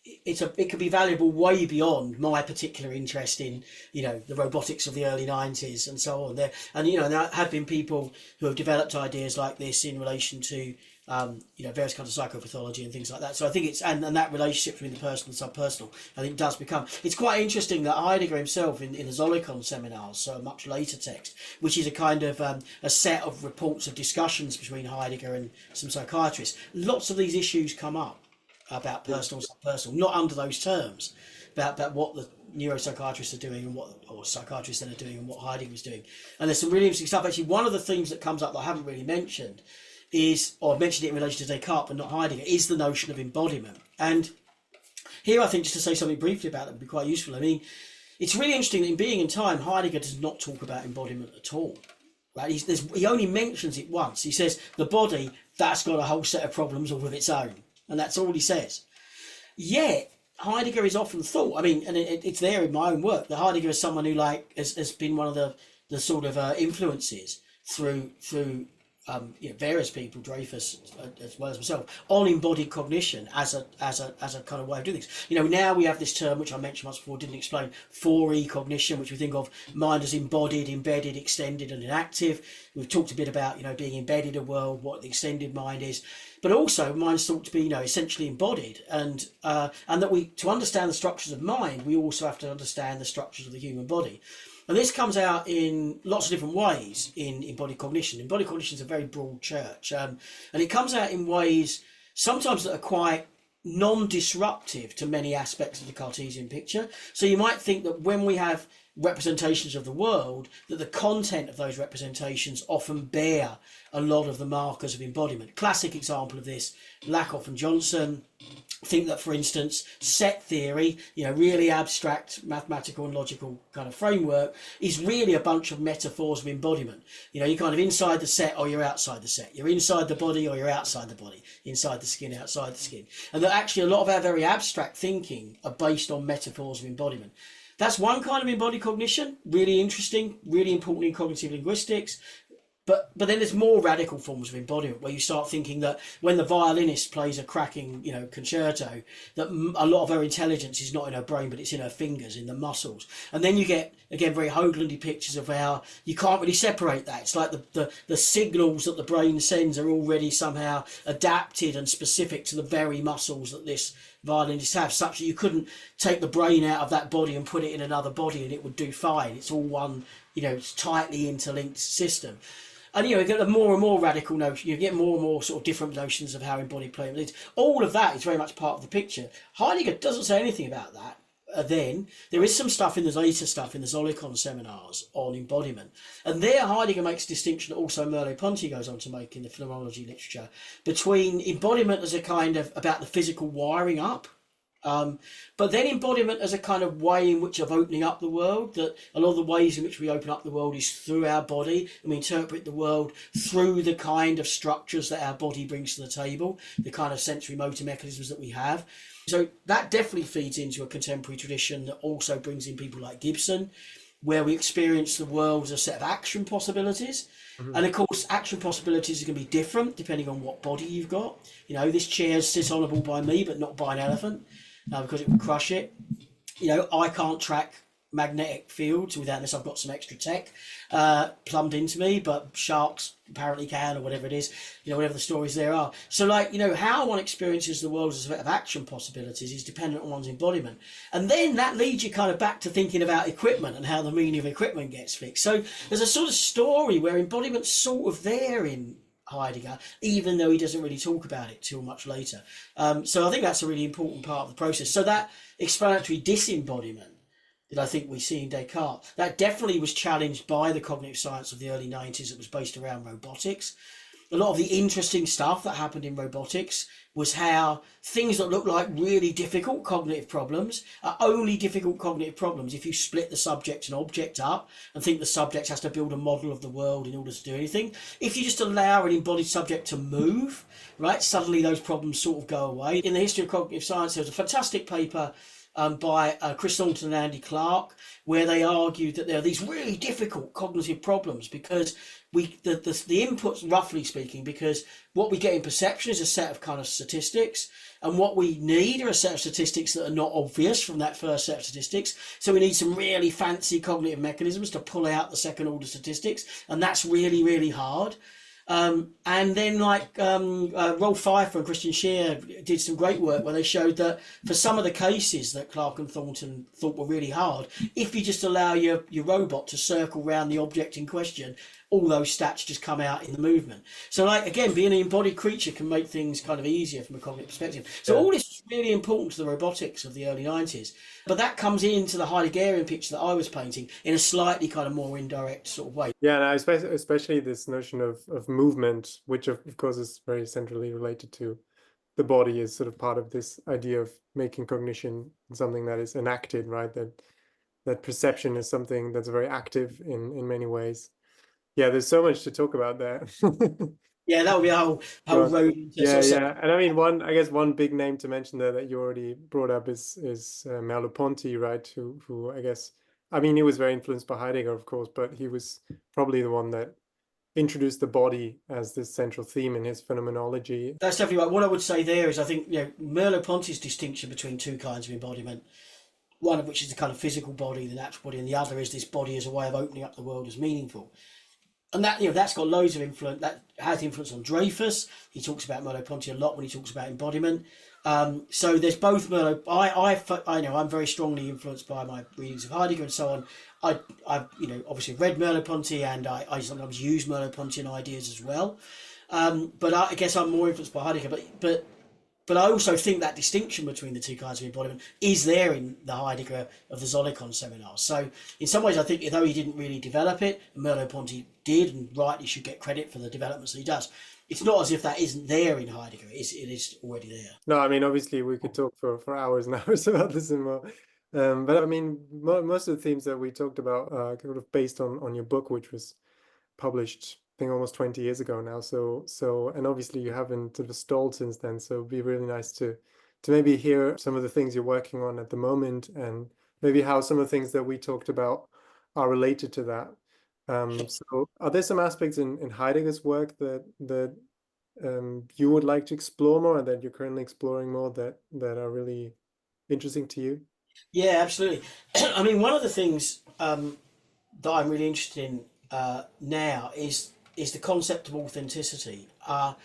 it could be valuable way beyond my particular interest in, the robotics of the early 90s and so on. There have been people who have developed ideas like this in relation to various kinds of psychopathology and things like that. So I think it's and that relationship between the personal and subpersonal, I think, does become. It's quite interesting that Heidegger himself in the Zolikon seminars, so a much later text, which is a kind of a set of reports of discussions between Heidegger and some psychiatrists. Lots of these issues come up about personal and subpersonal, not under those terms, about what the neuropsychiatrists are doing or psychiatrists that are doing and what Heidegger was doing. And there's some really interesting stuff. Actually, one of the themes that comes up that I haven't really mentioned is, or I've mentioned it in relation to Descartes but not Heidegger, is the notion of embodiment. And here I think just to say something briefly about that would be quite useful. I mean, it's really interesting that in Being and Time, Heidegger does not talk about embodiment at all. Right? He only mentions it once. He says the body, that's got a whole set of problems all of its own. And that's all he says. Yet, Heidegger is often thought, I mean, and it's there in my own work, that Heidegger is someone who has been one of the sort of influences through various people, Dreyfus as well as myself, on embodied cognition as a kind of way of doing things. Now we have this term which I mentioned once before, didn't explain, 4E cognition, which we think of mind as embodied, embedded, extended, and inactive. We've talked a bit about being embedded in a world, what the extended mind is, but also mind's thought to be essentially embodied, and that to understand the structures of mind, we also have to understand the structures of the human body. And this comes out in lots of different ways in embodied cognition. Embodied cognition is a very broad church. And it comes out in ways sometimes that are quite non-disruptive to many aspects of the Cartesian picture. So you might think that when we have representations of the world, that the content of those representations often bear a lot of the markers of embodiment. Classic example of this, Lakoff and Johnson think that, for instance, set theory, really abstract mathematical and logical kind of framework, is really a bunch of metaphors of embodiment. You're kind of inside the set or you're outside the set. You're inside the body or you're outside the body. Inside the skin, outside the skin. And that actually a lot of our very abstract thinking are based on metaphors of embodiment. That's one kind of embodied cognition, really interesting, really important in cognitive linguistics. But then there's more radical forms of embodiment where you start thinking that when the violinist plays a cracking, concerto, that a lot of her intelligence is not in her brain, but it's in her fingers, in the muscles. And then you get, again, very Hoaglandy pictures of how you can't really separate that. It's like the signals that the brain sends are already somehow adapted and specific to the very muscles that this violinist has, such that you couldn't take the brain out of that body and put it in another body and it would do fine. It's all one, tightly interlinked system. And you get a more and more radical notion. You get more and more sort of different notions of how embodied play is. All of that is very much part of the picture. Heidegger doesn't say anything about that. then there is some stuff in the later stuff in the Zolikon seminars on embodiment, and there Heidegger makes a distinction that also Merleau-Ponty goes on to make in the phenomenology literature between embodiment as a kind of about the physical wiring up, but then embodiment as a kind of way in which of opening up the world, that a lot of the ways in which we open up the world is through our body, and we interpret the world through the kind of structures that our body brings to the table, the kind of sensory motor mechanisms that we have. So that definitely feeds into a contemporary tradition that also brings in people like Gibson, where we experience the world as a set of action possibilities. Mm-hmm. And of course, action possibilities are going to be different depending on what body you've got. You know, this chair sits honourable by me, but not by an elephant, because it would crush it. You know, I can't track magnetic fields without, unless I've got some extra tech plumbed into me, but sharks apparently can, or whatever it is, you know, whatever the stories there are. So, like, you know, how one experiences the world as a set of action possibilities is dependent on one's embodiment. And then that leads you kind of back to thinking about equipment and how the meaning of equipment gets fixed. So there's a sort of story where embodiment's sort of there in Heidegger, even though he doesn't really talk about it till much later. So I think that's a really important part of the process. So that explanatory disembodiment that I think we see in Descartes, that definitely was challenged by the cognitive science of the early 90s. It was based around robotics. A lot of the interesting stuff that happened in robotics was how things that look like really difficult cognitive problems are only difficult cognitive problems if you split the subject and object up and think the subject has to build a model of the world in order to do anything. If you just allow an embodied subject to move, right, suddenly those problems sort of go away. In the history of cognitive science, there was a fantastic paper by Chris Thornton and Andy Clark, where they argued that there are these really difficult cognitive problems because the inputs, roughly speaking, because what we get in perception is a set of kind of statistics, and what we need are a set of statistics that are not obvious from that first set of statistics. So we need some really fancy cognitive mechanisms to pull out the second order statistics, and that's really, really hard. And then, like, Rolf Pfeiffer and Christian Scheer did some great work where they showed that for some of the cases that Clark and Thornton thought were really hard, if you just allow your robot to circle around the object in question, all those stats just come out in the movement. So, like, again, being an embodied creature can make things kind of easier from a cognitive perspective. So all this is really important to the robotics of the early 90s. But that comes into the Heideggerian picture that I was painting in a slightly kind of more indirect sort of way. Yeah, and especially this notion of movement, which of course is very centrally related to the body, is sort of part of this idea of making cognition something that is enacted, right? That perception is something that's very active in many ways. Yeah, there's so much to talk about there. Yeah, that would be a whole road. Yeah. And I mean, one big name to mention there that you already brought up is Merleau-Ponty, right? Who I guess, I mean, he was very influenced by Heidegger, of course, but he was probably the one that introduced the body as this central theme in his phenomenology. That's definitely right. What I would say there is, I think, you know, Merleau-Ponty's distinction between two kinds of embodiment, one of which is the kind of physical body, the natural body, and the other is this body as a way of opening up the world as meaningful. And that, you know, that's got loads of influence. That has influence on Dreyfus. He talks about Merleau-Ponty a lot when he talks about embodiment. So there's both Merleau. I know I'm very strongly influenced by my readings of Heidegger and so on. I've you know, obviously read Merleau-Ponty, and I sometimes use Merleau-Pontian ideas as well. But I guess I'm more influenced by Heidegger. But I also think that distinction between the two kinds of embodiment is there in the Heidegger of the Zolikon seminar. So in some ways, I think, though he didn't really develop it, Merleau-Ponty did, and rightly should get credit for the developments that he does. It's not as if that isn't there in Heidegger. It is already there. No, I mean, obviously we could talk for hours and hours about this and more. But I mean, most of the themes that we talked about are kind of based on your book, which was published, I think, almost 20 years ago now. So and obviously you haven't sort of stalled since then. So it'd be really nice to maybe hear some of the things you're working on at the moment, and maybe how some of the things that we talked about are related to that. So are there some aspects in Heidegger's work that you would like to explore more, and that you're currently exploring more, that are really interesting to you? Yeah, absolutely. I mean, one of the things that I'm really interested in now is the concept of authenticity. Now,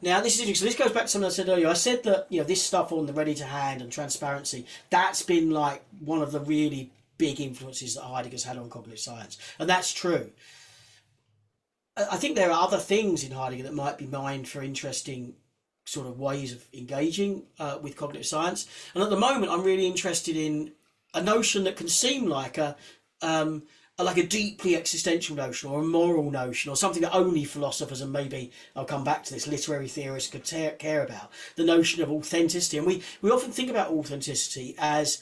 this is interesting. This goes back to something I said earlier. I said that, you know, this stuff on the ready to hand and transparency, that's been like one of the really big influences that Heidegger's had on cognitive science, and that's true. I think there are other things in Heidegger that might be mined for interesting sort of ways of engaging with cognitive science. And at the moment, I'm really interested in a notion that can seem like a deeply existential notion or a moral notion or something that only philosophers and maybe I'll come back to this literary theorists could care about, the notion of authenticity. And we often think about authenticity as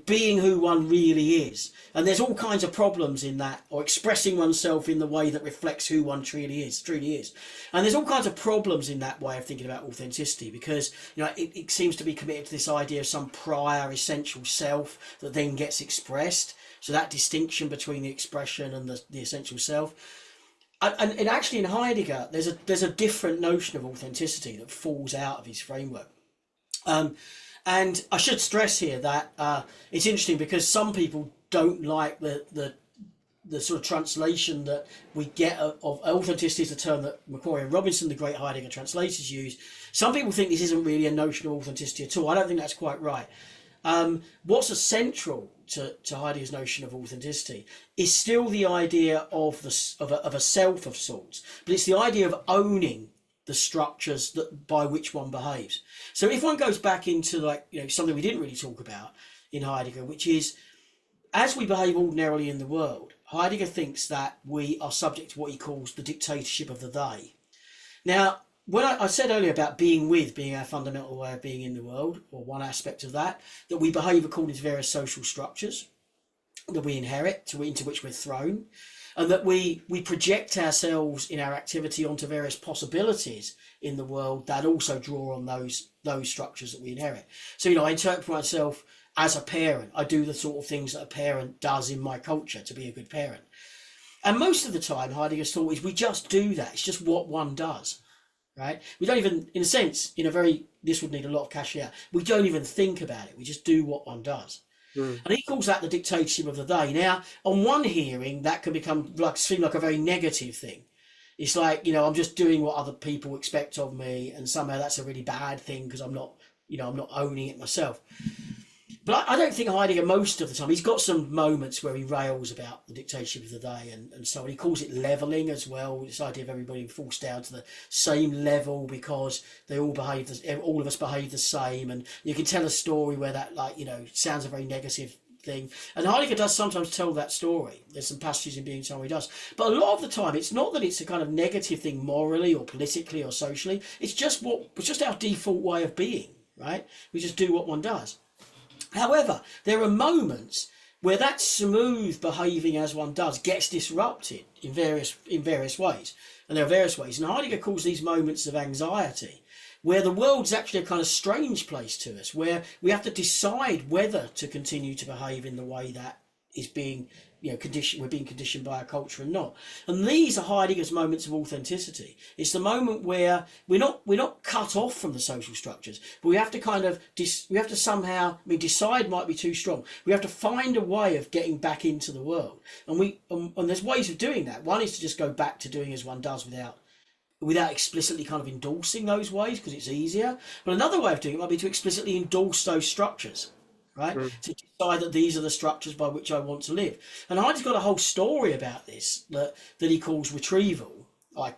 being who one really is, and there's all kinds of problems in that, or expressing oneself in the way that reflects who one truly is, and there's all kinds of problems in that way of thinking about authenticity, because it seems to be committed to this idea of some prior essential self that then gets expressed. So that distinction between the expression and the essential self. And actually in Heidegger, there's a different notion of authenticity that falls out of his framework. And I should stress here that it's interesting because some people don't like the sort of translation that we get of authenticity is the term that Macquarie and Robinson, the great Heidegger translators, use. Some people think this isn't really a notion of authenticity at all. I don't think that's quite right. What's essential to Heidegger's notion of authenticity is still the idea of a self of sorts, but it's the idea of owning the structures by which one behaves. So if one goes back into something we didn't really talk about in Heidegger, which is as we behave ordinarily in the world, Heidegger thinks that we are subject to what he calls the dictatorship of the they. Now, when I said earlier about being our fundamental way of being in the world, or one aspect of that we behave according to various social structures that we inherit, into which we're thrown, and that we project ourselves in our activity onto various possibilities in the world that also draw on those structures that we inherit. So, I interpret myself as a parent. I do the sort of things that a parent does in my culture to be a good parent. And most of the time, Heidegger's thought is we just do that. It's just what one does. Right? We don't even, in a sense, this would need a lot of cashier. We don't even think about it. We just do what one does. And he calls that the dictatorship of the they. Now, on one hearing, that can seem like a very negative thing. It's like, I'm just doing what other people expect of me, and somehow that's a really bad thing because I'm not owning it myself. But I don't think Heidegger, most of the time, he's got some moments where he rails about the dictatorship of the they and so on. He calls it levelling as well, this idea of everybody falls down to the same level because they all of us behave the same. And you can tell a story where that, sounds a very negative thing. And Heidegger does sometimes tell that story. There's some passages in Being Time where he does. But a lot of the time, it's not that it's a kind of negative thing morally or politically or socially. It's just our default way of being, right? We just do what one does. However, there are moments where that smooth behaving as one does gets disrupted in various ways. And there are various ways. And Heidegger calls these moments of anxiety, where the world's actually a kind of strange place to us, where we have to decide whether to continue to behave in the way that is being we're being conditioned by our culture and not. And these are Heidegger's moments of authenticity. It's the moment where we're not cut off from the social structures, but we have to somehow, decide might be too strong. We have to find a way of getting back into the world. And there's ways of doing that. One is to just go back to doing as one does without explicitly kind of endorsing those ways because it's easier. But another way of doing it might be to explicitly endorse those structures. Right? To decide that these are the structures by which I want to live. And Heidegger's got a whole story about this that he calls retrieval. I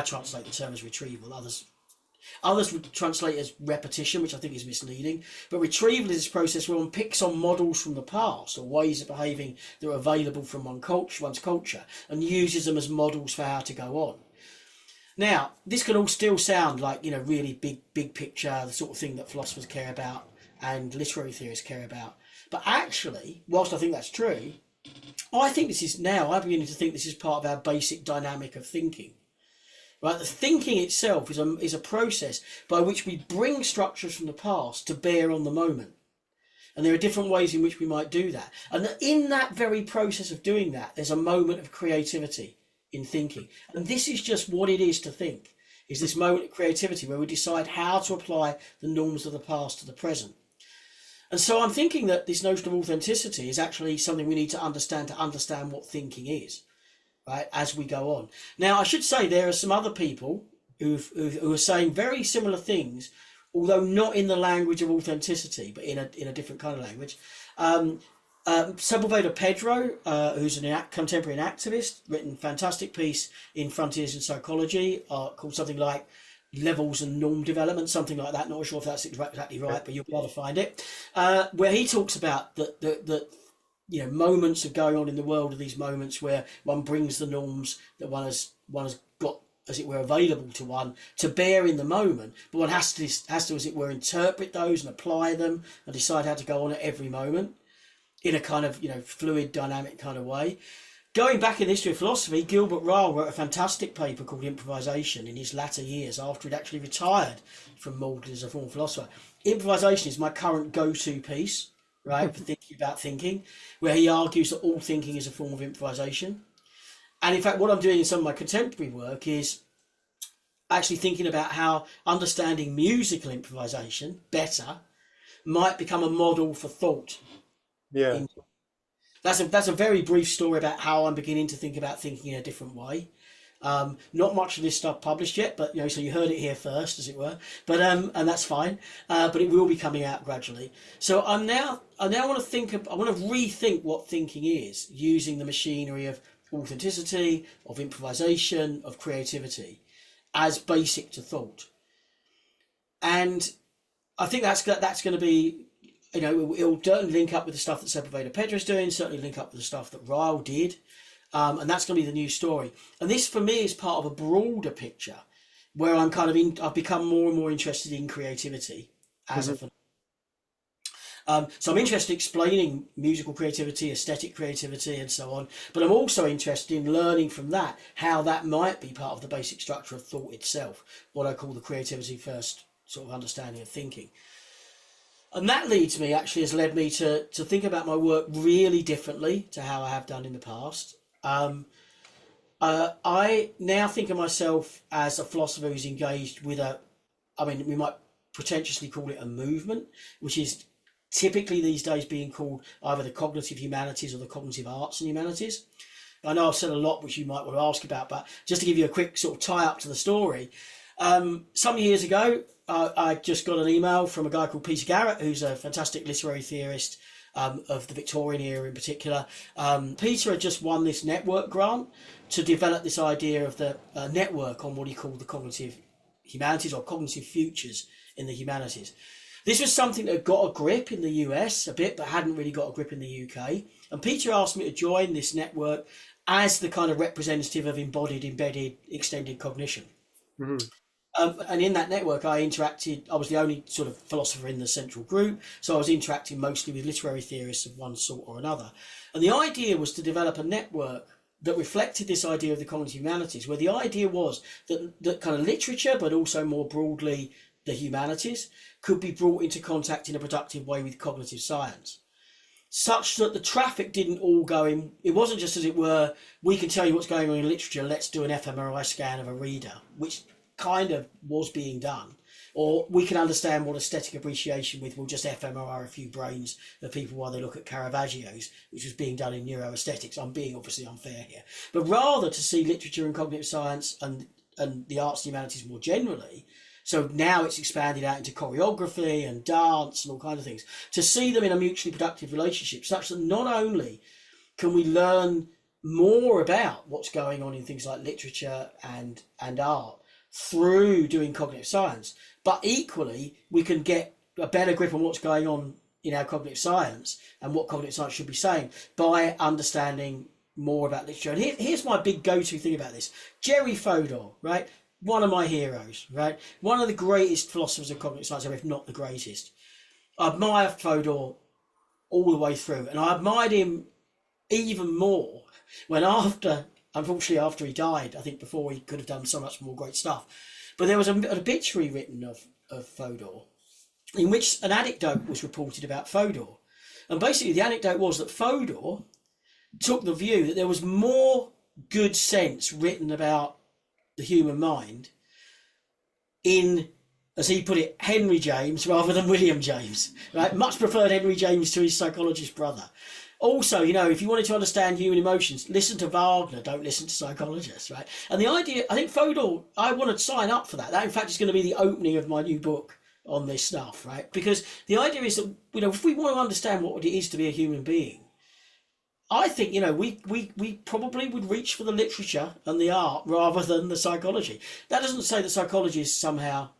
translate the term as retrieval. Others would translate as repetition, which I think is misleading. But retrieval is this process where one picks on models from the past or ways of behaving that are available from one's culture and uses them as models for how to go on. Now, this can all still sound like, really big picture, the sort of thing that philosophers care about and literary theorists care about. But actually, whilst I think that's true, I'm beginning to think this is part of our basic dynamic of thinking. Right? The thinking itself is a process by which we bring structures from the past to bear on the moment. And there are different ways in which we might do that. And in that very process of doing that, there's a moment of creativity in thinking. And this is just what it is to think, is this moment of creativity where we decide how to apply the norms of the past to the present. And so I'm thinking that this notion of authenticity is actually something we need to understand what thinking is, right, as we go on. Now, I should say there are some other people who are saying very similar things, although not in the language of authenticity, but in a different kind of language. Sepulveda Pedro, who's a contemporary activist, written a fantastic piece in Frontiers in Psychology called something like levels and norm development, something like that. Not sure if that's exactly right, but you'll be able to find it. Where he talks about that moments are going on in the world, are these moments where one brings the norms that one has got, as it were, available to one to bear in the moment, but one has to, as it were, interpret those and apply them and decide how to go on at every moment in a kind of fluid, dynamic kind of way. Going back in the history of philosophy, Gilbert Ryle wrote a fantastic paper called Improvisation in his latter years after he'd actually retired from Malden as a former philosopher. Improvisation is my current go-to piece, right, for thinking about thinking, where he argues that all thinking is a form of improvisation. And in fact, what I'm doing in some of my contemporary work is actually thinking about how understanding musical improvisation better might become a model for thought. Yeah. That's a very brief story about how I'm beginning to think about thinking in a different way. Not much of this stuff published yet, but so you heard it here first, as it were. But and that's fine. But it will be coming out gradually. So I now want to rethink what thinking is using the machinery of authenticity, of improvisation, of creativity as basic to thought. And I think that's going to be, it'll certainly link up with the stuff that Sepulveda Pedra's doing, certainly link up with the stuff that Ryle did. And that's going to be the new story. And this, for me, is part of a broader picture where I'm I've become more and more interested in creativity as a phenomenon. So I'm interested in explaining musical creativity, aesthetic creativity, and so on. But I'm also interested in learning from that how that might be part of the basic structure of thought itself, what I call the creativity first sort of understanding of thinking. And that has led me to think about my work really differently to how I have done in the past. I now think of myself as a philosopher who's engaged with we might pretentiously call it a movement, which is typically these days being called either the cognitive humanities or the cognitive arts and humanities. I know I've said a lot which you might want to ask about, but just to give you a quick sort of tie up to the story, some years ago, I just got an email from a guy called Peter Garrett, who's a fantastic literary theorist of the Victorian era in particular. Peter had just won this network grant to develop this idea of the network on what he called the cognitive humanities or cognitive futures in the humanities. This was something that got a grip in the US a bit, but hadn't really got a grip in the UK. And Peter asked me to join this network as the kind of representative of embodied, embedded, extended cognition. Mm-hmm. And in that network, I was the only sort of philosopher in the central group, so I was interacting mostly with literary theorists of one sort or another. And the idea was to develop a network that reflected this idea of the cognitive humanities, where the idea was that kind of literature, but also more broadly the humanities, could be brought into contact in a productive way with cognitive science, such that the traffic didn't all go in. It wasn't just, as it were, we can tell you what's going on in literature, let's do an fMRI scan of a reader, which kind of was being done, or we can understand what aesthetic appreciation with, we'll just fMRI a few brains of people while they look at Caravaggio's, which was being done in neuroaesthetics. I'm being obviously unfair here, but rather to see literature and cognitive science and the arts and humanities more generally. So now it's expanded out into choreography and dance and all kinds of things, to see them in a mutually productive relationship, such that not only can we learn more about what's going on in things like literature and art through doing cognitive science, but equally we can get a better grip on what's going on in our cognitive science and what cognitive science should be saying by understanding more about literature. And here's my big go-to thing about this. Jerry Fodor, right? One of my heroes, right? One of the greatest philosophers of cognitive science, if not the greatest. I admire Fodor all the way through, and I admired him even more when unfortunately after he died, I think before he could have done so much more great stuff. But there was an obituary written of Fodor in which an anecdote was reported about Fodor. And basically the anecdote was that Fodor took the view that there was more good sense written about the human mind in, as he put it, Henry James rather than William James, right? Much preferred Henry James to his psychologist brother. Also, if you wanted to understand human emotions, listen to Wagner, don't listen to psychologists, right? And the idea, I think Fodor, I want to sign up for that. That, in fact, is going to be the opening of my new book on this stuff, right? Because the idea is that, if we want to understand what it is to be a human being, I think, we probably would reach for the literature and the art rather than the psychology. That doesn't say that psychology is somehow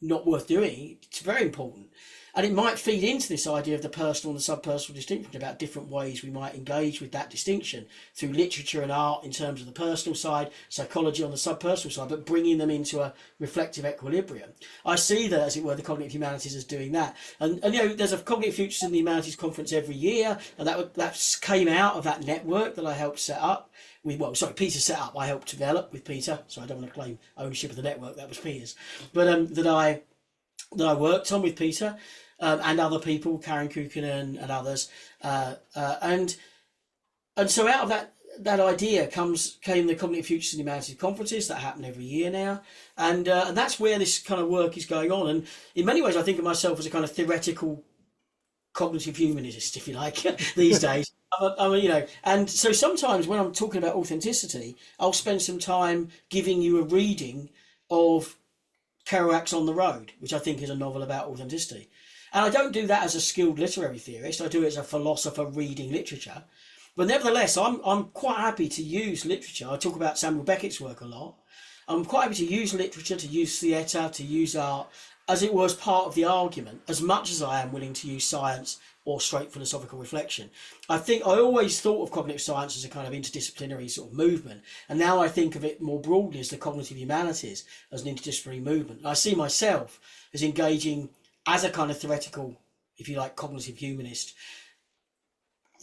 not worth doing. It's very important. And it might feed into this idea of the personal and the subpersonal distinction, about different ways we might engage with that distinction through literature and art in terms of the personal side, psychology on the subpersonal side, but bringing them into a reflective equilibrium. I see that, as it were, the cognitive humanities as doing that. And there's a Cognitive Futures in the Humanities conference every year, and that came out of that network that I helped set up. Peter set up, I helped develop with Peter, so I don't want to claim ownership of the network, that was Peter's. But that I worked on with Peter and other people, Karen Kukin and others, and so out of that idea came the Cognitive Futures and Humanities conferences that happen every year now, and that's where this kind of work is going on. And in many ways, I think of myself as a kind of theoretical cognitive humanist, if you like, these days. And so sometimes when I'm talking about authenticity, I'll spend some time giving you a reading of Kerouac's On the Road, which I think is a novel about authenticity. And I don't do that as a skilled literary theorist. I do it as a philosopher reading literature. But nevertheless, I'm quite happy to use literature. I talk about Samuel Beckett's work a lot. I'm quite happy to use literature, to use theatre, to use art, as it was part of the argument, as much as I am willing to use science or straight philosophical reflection. I think I always thought of cognitive science as a kind of interdisciplinary sort of movement, and now I think of it more broadly as the cognitive humanities, as an interdisciplinary movement. And I see myself as engaging as a kind of theoretical, if you like, cognitive humanist,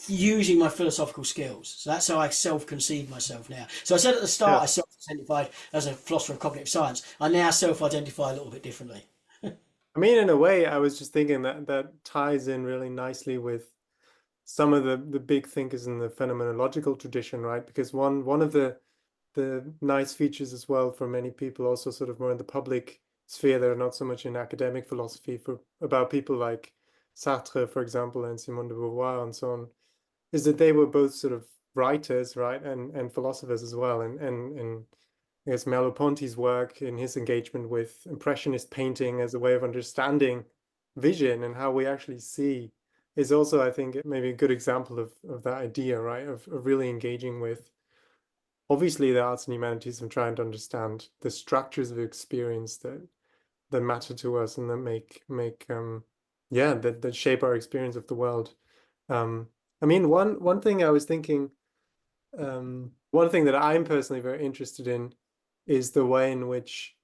using my philosophical skills. So that's how I self-conceive myself now. So I said at the start, I self-identified as a philosopher of cognitive science. I now self-identify a little bit differently. I mean, in a way, I was just thinking that ties in really nicely with some of the big thinkers in the phenomenological tradition, right? Because one of the nice features as well for many people, also sort of more in the public sphere that are not so much in academic philosophy, about people like Sartre, for example, and Simone de Beauvoir and so on, is that they were both sort of writers, right, and philosophers as well. And I guess Merleau-Ponty's work in his engagement with Impressionist painting as a way of understanding vision and how we actually see is also, I think, maybe a good example of that idea, right, of really engaging with, obviously, the arts and humanities and trying to understand the structures of experience that matter to us and that that shape our experience of the world. I mean, one thing I was thinking, one thing that I'm personally very interested in is the way in which,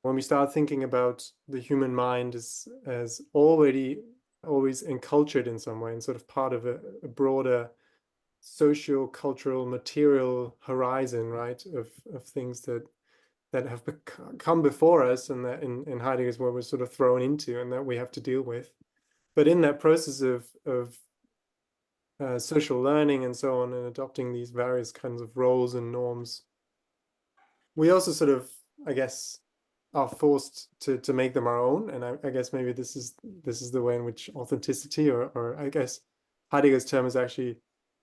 when we start thinking about the human mind as already always encultured in some way and sort of part of a broader socio-cultural material horizon, right, of things that have come before us, and that in Heidegger's world we're sort of thrown into and that we have to deal with. But in that process of social learning and so on, and adopting these various kinds of roles and norms, we also sort of, I guess, are forced to make them our own. And I guess maybe this is the way in which authenticity, or I guess Heidegger's term is actually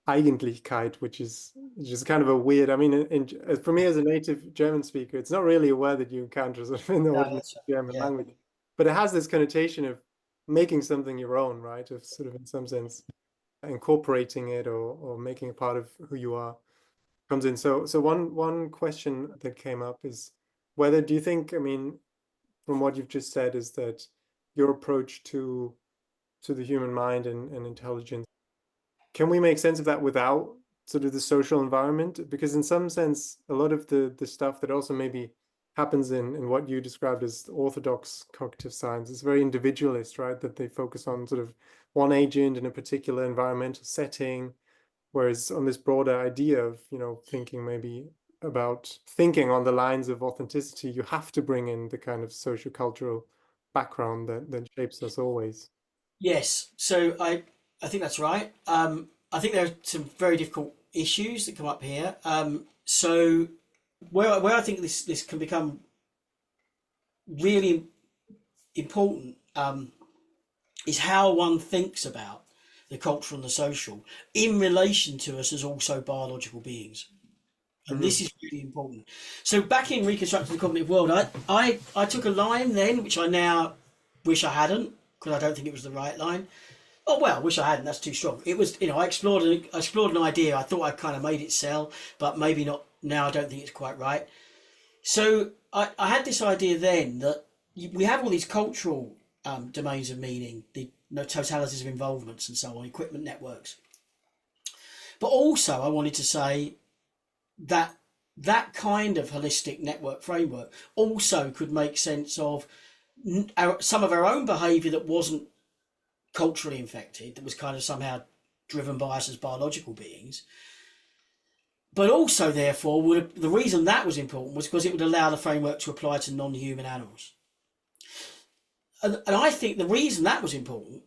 Eigentlichkeit, which is just kind of a weird, I mean, for me as a native German speaker, it's not really a word that you encounter sort of in the ordinary German language, but it has this connotation of making something your own, right? Of sort of, in some sense, incorporating it or making it part of who you are comes in. So one question that came up is whether, do you think, I mean, from what you've just said, is that your approach to the human mind and intelligence, can we make sense of that without sort of the social environment? Because in some sense, a lot of the stuff that also maybe happens in what you described as Orthodox cognitive science is very individualist, right? That they focus on sort of one agent in a particular environmental setting, whereas on this broader idea of, thinking maybe about thinking on the lines of authenticity, you have to bring in the kind of sociocultural background that shapes us always. Yes, so I think that's right. I think there are some very difficult issues that come up here. So where I think this can become really important is how one thinks about the cultural and the social in relation to us as also biological beings. And this is really important. So back in Reconstructing the Cognitive World, I took a line then, which I now wish I hadn't, because I don't think it was the right line, Oh well, I wish I hadn't. That's too strong. It was, I explored an idea. I thought I kind of made it sell, but maybe not now. I don't think it's quite right. So I had this idea then that we have all these cultural domains of meaning, the totalities of involvements and so on, equipment networks. But also, I wanted to say that that kind of holistic network framework also could make sense of some of our own behaviour that wasn't culturally infected, that was kind of somehow driven by us as biological beings. But also, therefore, the reason that was important was because it would allow the framework to apply to non-human animals. And I think the reason that was important,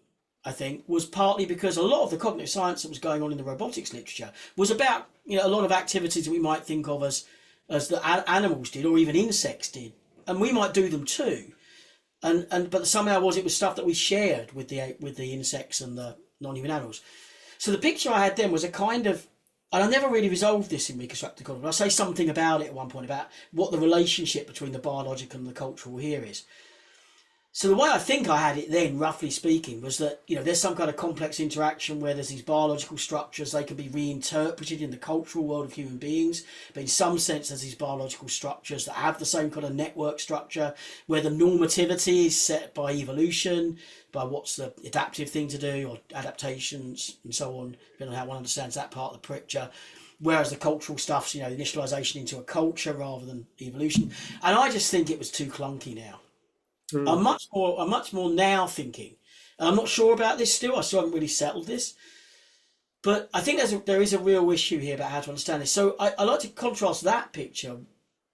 was partly because a lot of the cognitive science that was going on in the robotics literature was about, a lot of activities that we might think of as the animals did, or even insects did, and we might do them too. But somehow it was stuff that we shared with the insects and the non-human animals. So the picture I had then was a kind of, and I never really resolved this in reconstructed cognition. I say something about it at one point about what the relationship between the biological and the cultural here is. So the way I think I had it then, roughly speaking, was that, there's some kind of complex interaction where there's these biological structures, they can be reinterpreted in the cultural world of human beings, but in some sense there's these biological structures that have the same kind of network structure, where the normativity is set by evolution, by what's the adaptive thing to do, or adaptations and so on, depending on how one understands that part of the picture. Whereas the cultural stuff's, initialization into a culture rather than evolution. And I just think it was too clunky now. I'm much more now thinking, and I'm not sure about this still. I still haven't really settled this, but I think there is a real issue here about how to understand this. So I like to contrast that picture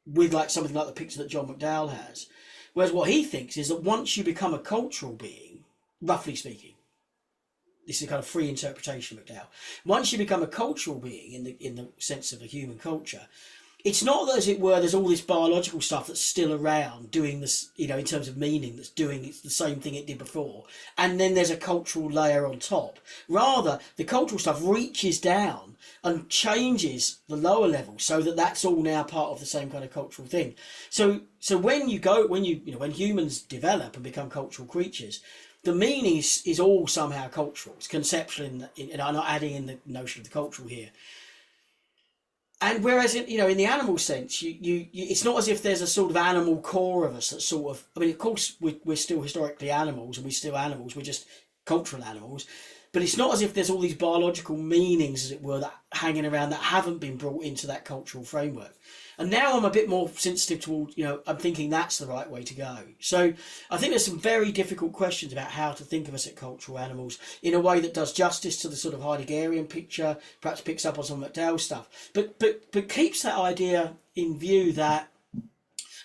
with something like the picture that John McDowell has, whereas what he thinks is that once you become a cultural being, roughly speaking, this is a kind of free interpretation of McDowell. Once you become a cultural being in the sense of a human culture, it's not that, as it were, there's all this biological stuff that's still around doing this, in terms of meaning, that's doing the same thing it did before. And then there's a cultural layer on top. Rather, the cultural stuff reaches down and changes the lower level so that that's all now part of the same kind of cultural thing. So when humans develop and become cultural creatures, the meaning is all somehow cultural. It's conceptual, and I'm not adding in the notion of the cultural here. And whereas in the animal sense, it's not as if there's a sort of animal core of us that sort of, of course we're still historically animals, and we're still animals, we're just cultural animals, but it's not as if there's all these biological meanings, as it were, that hanging around that haven't been brought into that cultural framework. And now I'm a bit more sensitive towards, I'm thinking that's the right way to go. So I think there's some very difficult questions about how to think of us as cultural animals in a way that does justice to the sort of Heideggerian picture, perhaps picks up on some McDowell stuff, but keeps that idea in view that,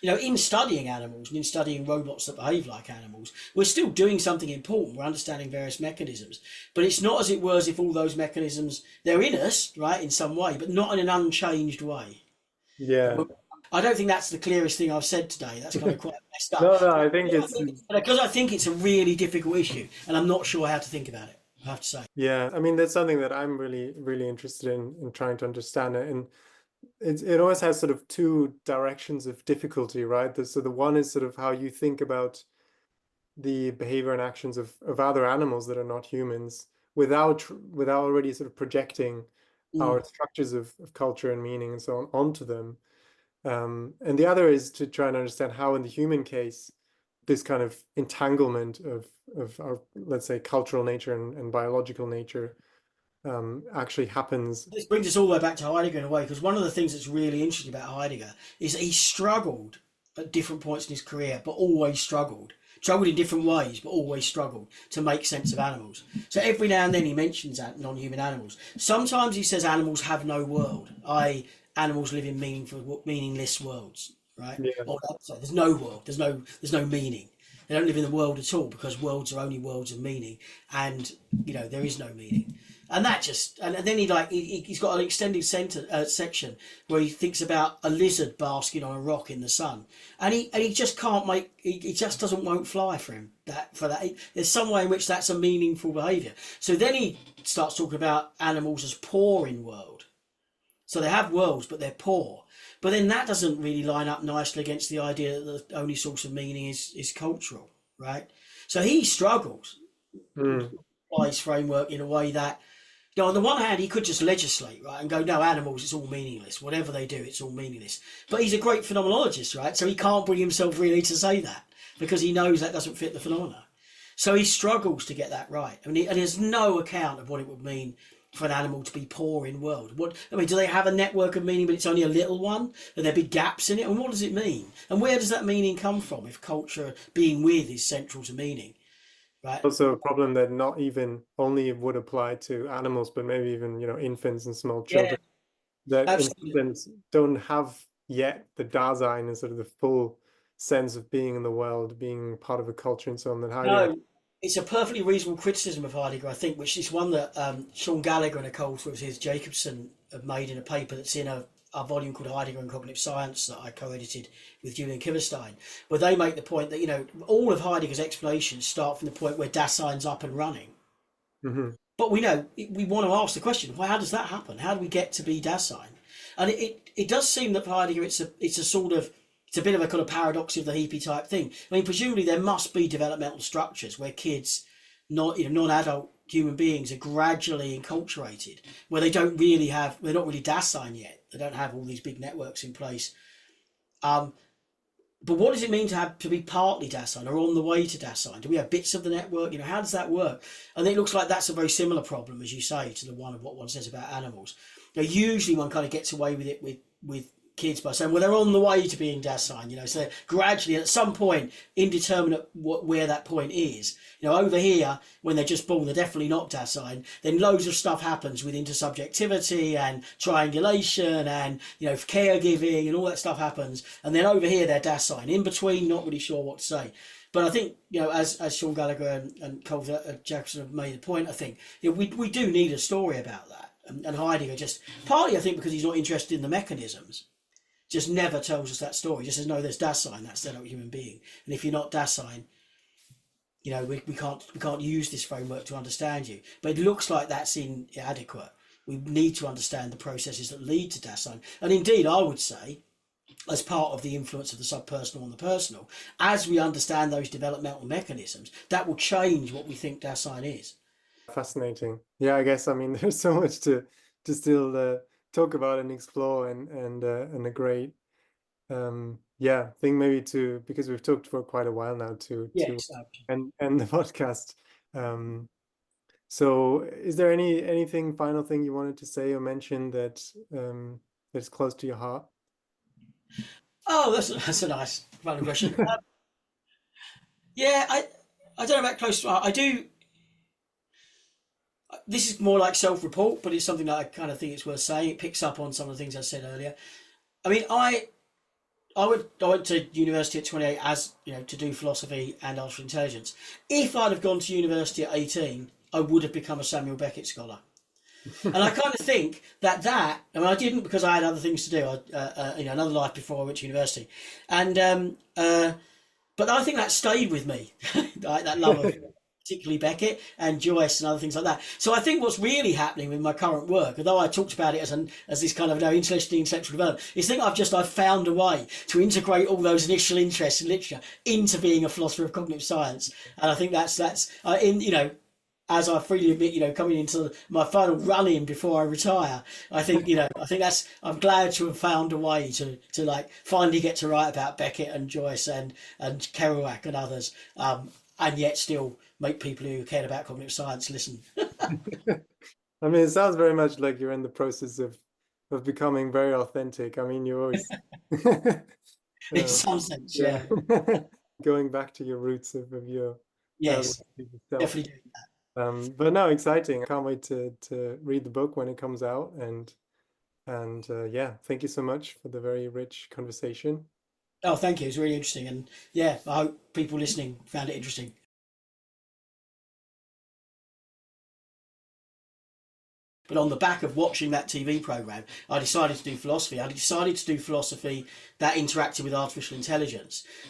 in studying animals and in studying robots that behave like animals, we're still doing something important. We're understanding various mechanisms, but it's not, as it were, as if all those mechanisms, they're in us, right, in some way, but not in an unchanged way. Yeah. I don't think that's the clearest thing I've said today. That's kind of quite messed up. No, I think it's because I think it's a really difficult issue, and I'm not sure how to think about it, I have to say. Yeah, I mean, that's something that I'm really, really interested in trying to understand it. And it always has sort of two directions of difficulty, right? So the one is sort of how you think about the behavior and actions of other animals that are not humans without already sort of projecting our structures of culture and meaning and so on onto them. And the other is to try and understand how in the human case, this kind of entanglement of our, let's say, cultural nature and biological nature actually happens. This brings us all the way back to Heidegger in a way, because one of the things that's really interesting about Heidegger is that he struggled at different points in his career, but always struggled in different ways, but always struggled to make sense of animals. So every now and then he mentions non-human animals. Sometimes he says animals have no world, i.e. animals live in meaningless worlds, right? Yeah. Or sorry, there's no world, there's no meaning. They don't live in the world at all, because worlds are only worlds of meaning, and there is no meaning. And that just, and then he's got an extended section where he thinks about a lizard basking on a rock in the sun, and he just can't he just won't fly for him. There's some way in which that's a meaningful behaviour. So then he starts talking about animals as poor in world. So they have worlds, but they're poor. But then that doesn't really line up nicely against the idea that the only source of meaning is cultural, right? So he struggles. apply his framework in a way that, you know, on the one hand, he could just legislate, right, and go, no, animals, it's all meaningless. Whatever they do, it's all meaningless. But he's a great phenomenologist, right? So he can't bring himself really to say that because he knows that doesn't fit the phenomena. So he struggles to get that right. I mean, and there's no account of what it would mean for an animal to be poor in world. What, I mean, do they have a network of meaning, but it's only a little one? Are there big gaps in it? And what does it mean? And where does that meaning come from if culture, being with, is central to meaning? Right? Also a problem that not even only would apply to animals, but maybe even, you know, infants and small Yeah, children that in some absolutely. sense don't have yet the Dasein and sort of the full sense of being in the world, being part of a culture and so on that Heidegger. No, it's a perfectly reasonable criticism of Heidegger, I think, which is one that Sean Gallagher and a co-author of his, Jacobson, have made in a paper that's in a volume called Heidegger and Cognitive Science that I co-edited with Julian Kiverstein, where they make the point that, you know, all of Heidegger's explanations start from the point where Dasein's up and running. Hmm. But we know we want to ask the question: well, how does that happen? How do we get to be Dasein? And it does seem that for Heidegger, it's a sort of, it's a bit of a kind of paradox of the hippie type thing. I mean, presumably there must be developmental structures where kids, not, you know, non-adult human beings, are gradually enculturated, where they don't really have, they're not really Dasein yet. They don't have all these big networks in place. Um, but what does it mean to have to be partly Dasein or on the way to Dasein? Do we have bits of the network? You know, how does that work? And it looks like that's a very similar problem, as you say, to the one of what one says about animals. You know, usually one kind of gets away with it with kids by saying, well, they're on the way to being Dasein, you know, so gradually at some point, indeterminate where that point is. You know, over here, when they're just born, they're definitely not Dasein. Then loads of stuff happens with intersubjectivity and triangulation and, you know, caregiving and all that stuff happens. And then over here, they're Dasein. In between, not really sure what to say. But I think, you know, as Sean Gallagher and Cole Jackson have made the point, I think, you know, we do need a story about that. And Heidegger just, partly I think because he's not interested in the mechanisms, just never tells us that story. Just says, no, there's Dasein, that's the human being. And if you're not Dasein, you know, we can't use this framework to understand you. But it looks like that's inadequate. We need to understand the processes that lead to Dasein. And indeed, I would say, as part of the influence of the subpersonal on the personal, as we understand those developmental mechanisms, that will change what we think Dasein is. Fascinating. Yeah, I guess, I mean, there's so much to still talk about and explore, and a great yeah thing maybe to, because we've talked for quite a while now, to Yes. end the podcast. So is there anything final thing you wanted to say or mention that that's close to your heart? Oh, that's a nice final question. Yeah, I don't know about close to heart. I do. This is more like self-report, but it's something that I kind of think it's worth saying. It picks up on some of the things I said earlier. I mean, I went to university at 28, as you know, to do philosophy and artificial intelligence. If I'd have gone to university at 18, I would have become a Samuel Beckett scholar. And I kind of think I mean, I didn't, because I had other things to do. You know, another life before I went to university, and but I think that stayed with me, that love of particularly Beckett and Joyce and other things like that. So I think what's really happening with my current work, although I talked about it as this kind of, you know, interesting intellectual development, is I've found a way to integrate all those initial interests in literature into being a philosopher of cognitive science. And I think that's in, you know, as I freely admit, you know, coming into my final run-in before I retire, I think, you know, I'm glad to have found a way to like finally get to write about Beckett and Joyce and Kerouac and others, and yet still make people who cared about cognitive science listen. I mean, it sounds very much like you're in the process of becoming very authentic. I mean, you always In some sense, yeah, yeah. going back to your roots of your Yes, self. definitely do. But no, exciting. I can't wait to read the book when it comes out. And yeah, thank you so much for the very rich conversation. Oh, thank you. It's really interesting. And yeah, I hope people listening found it interesting. But on the back of watching that TV program, I decided to do philosophy. I decided to do philosophy that interacted with artificial intelligence.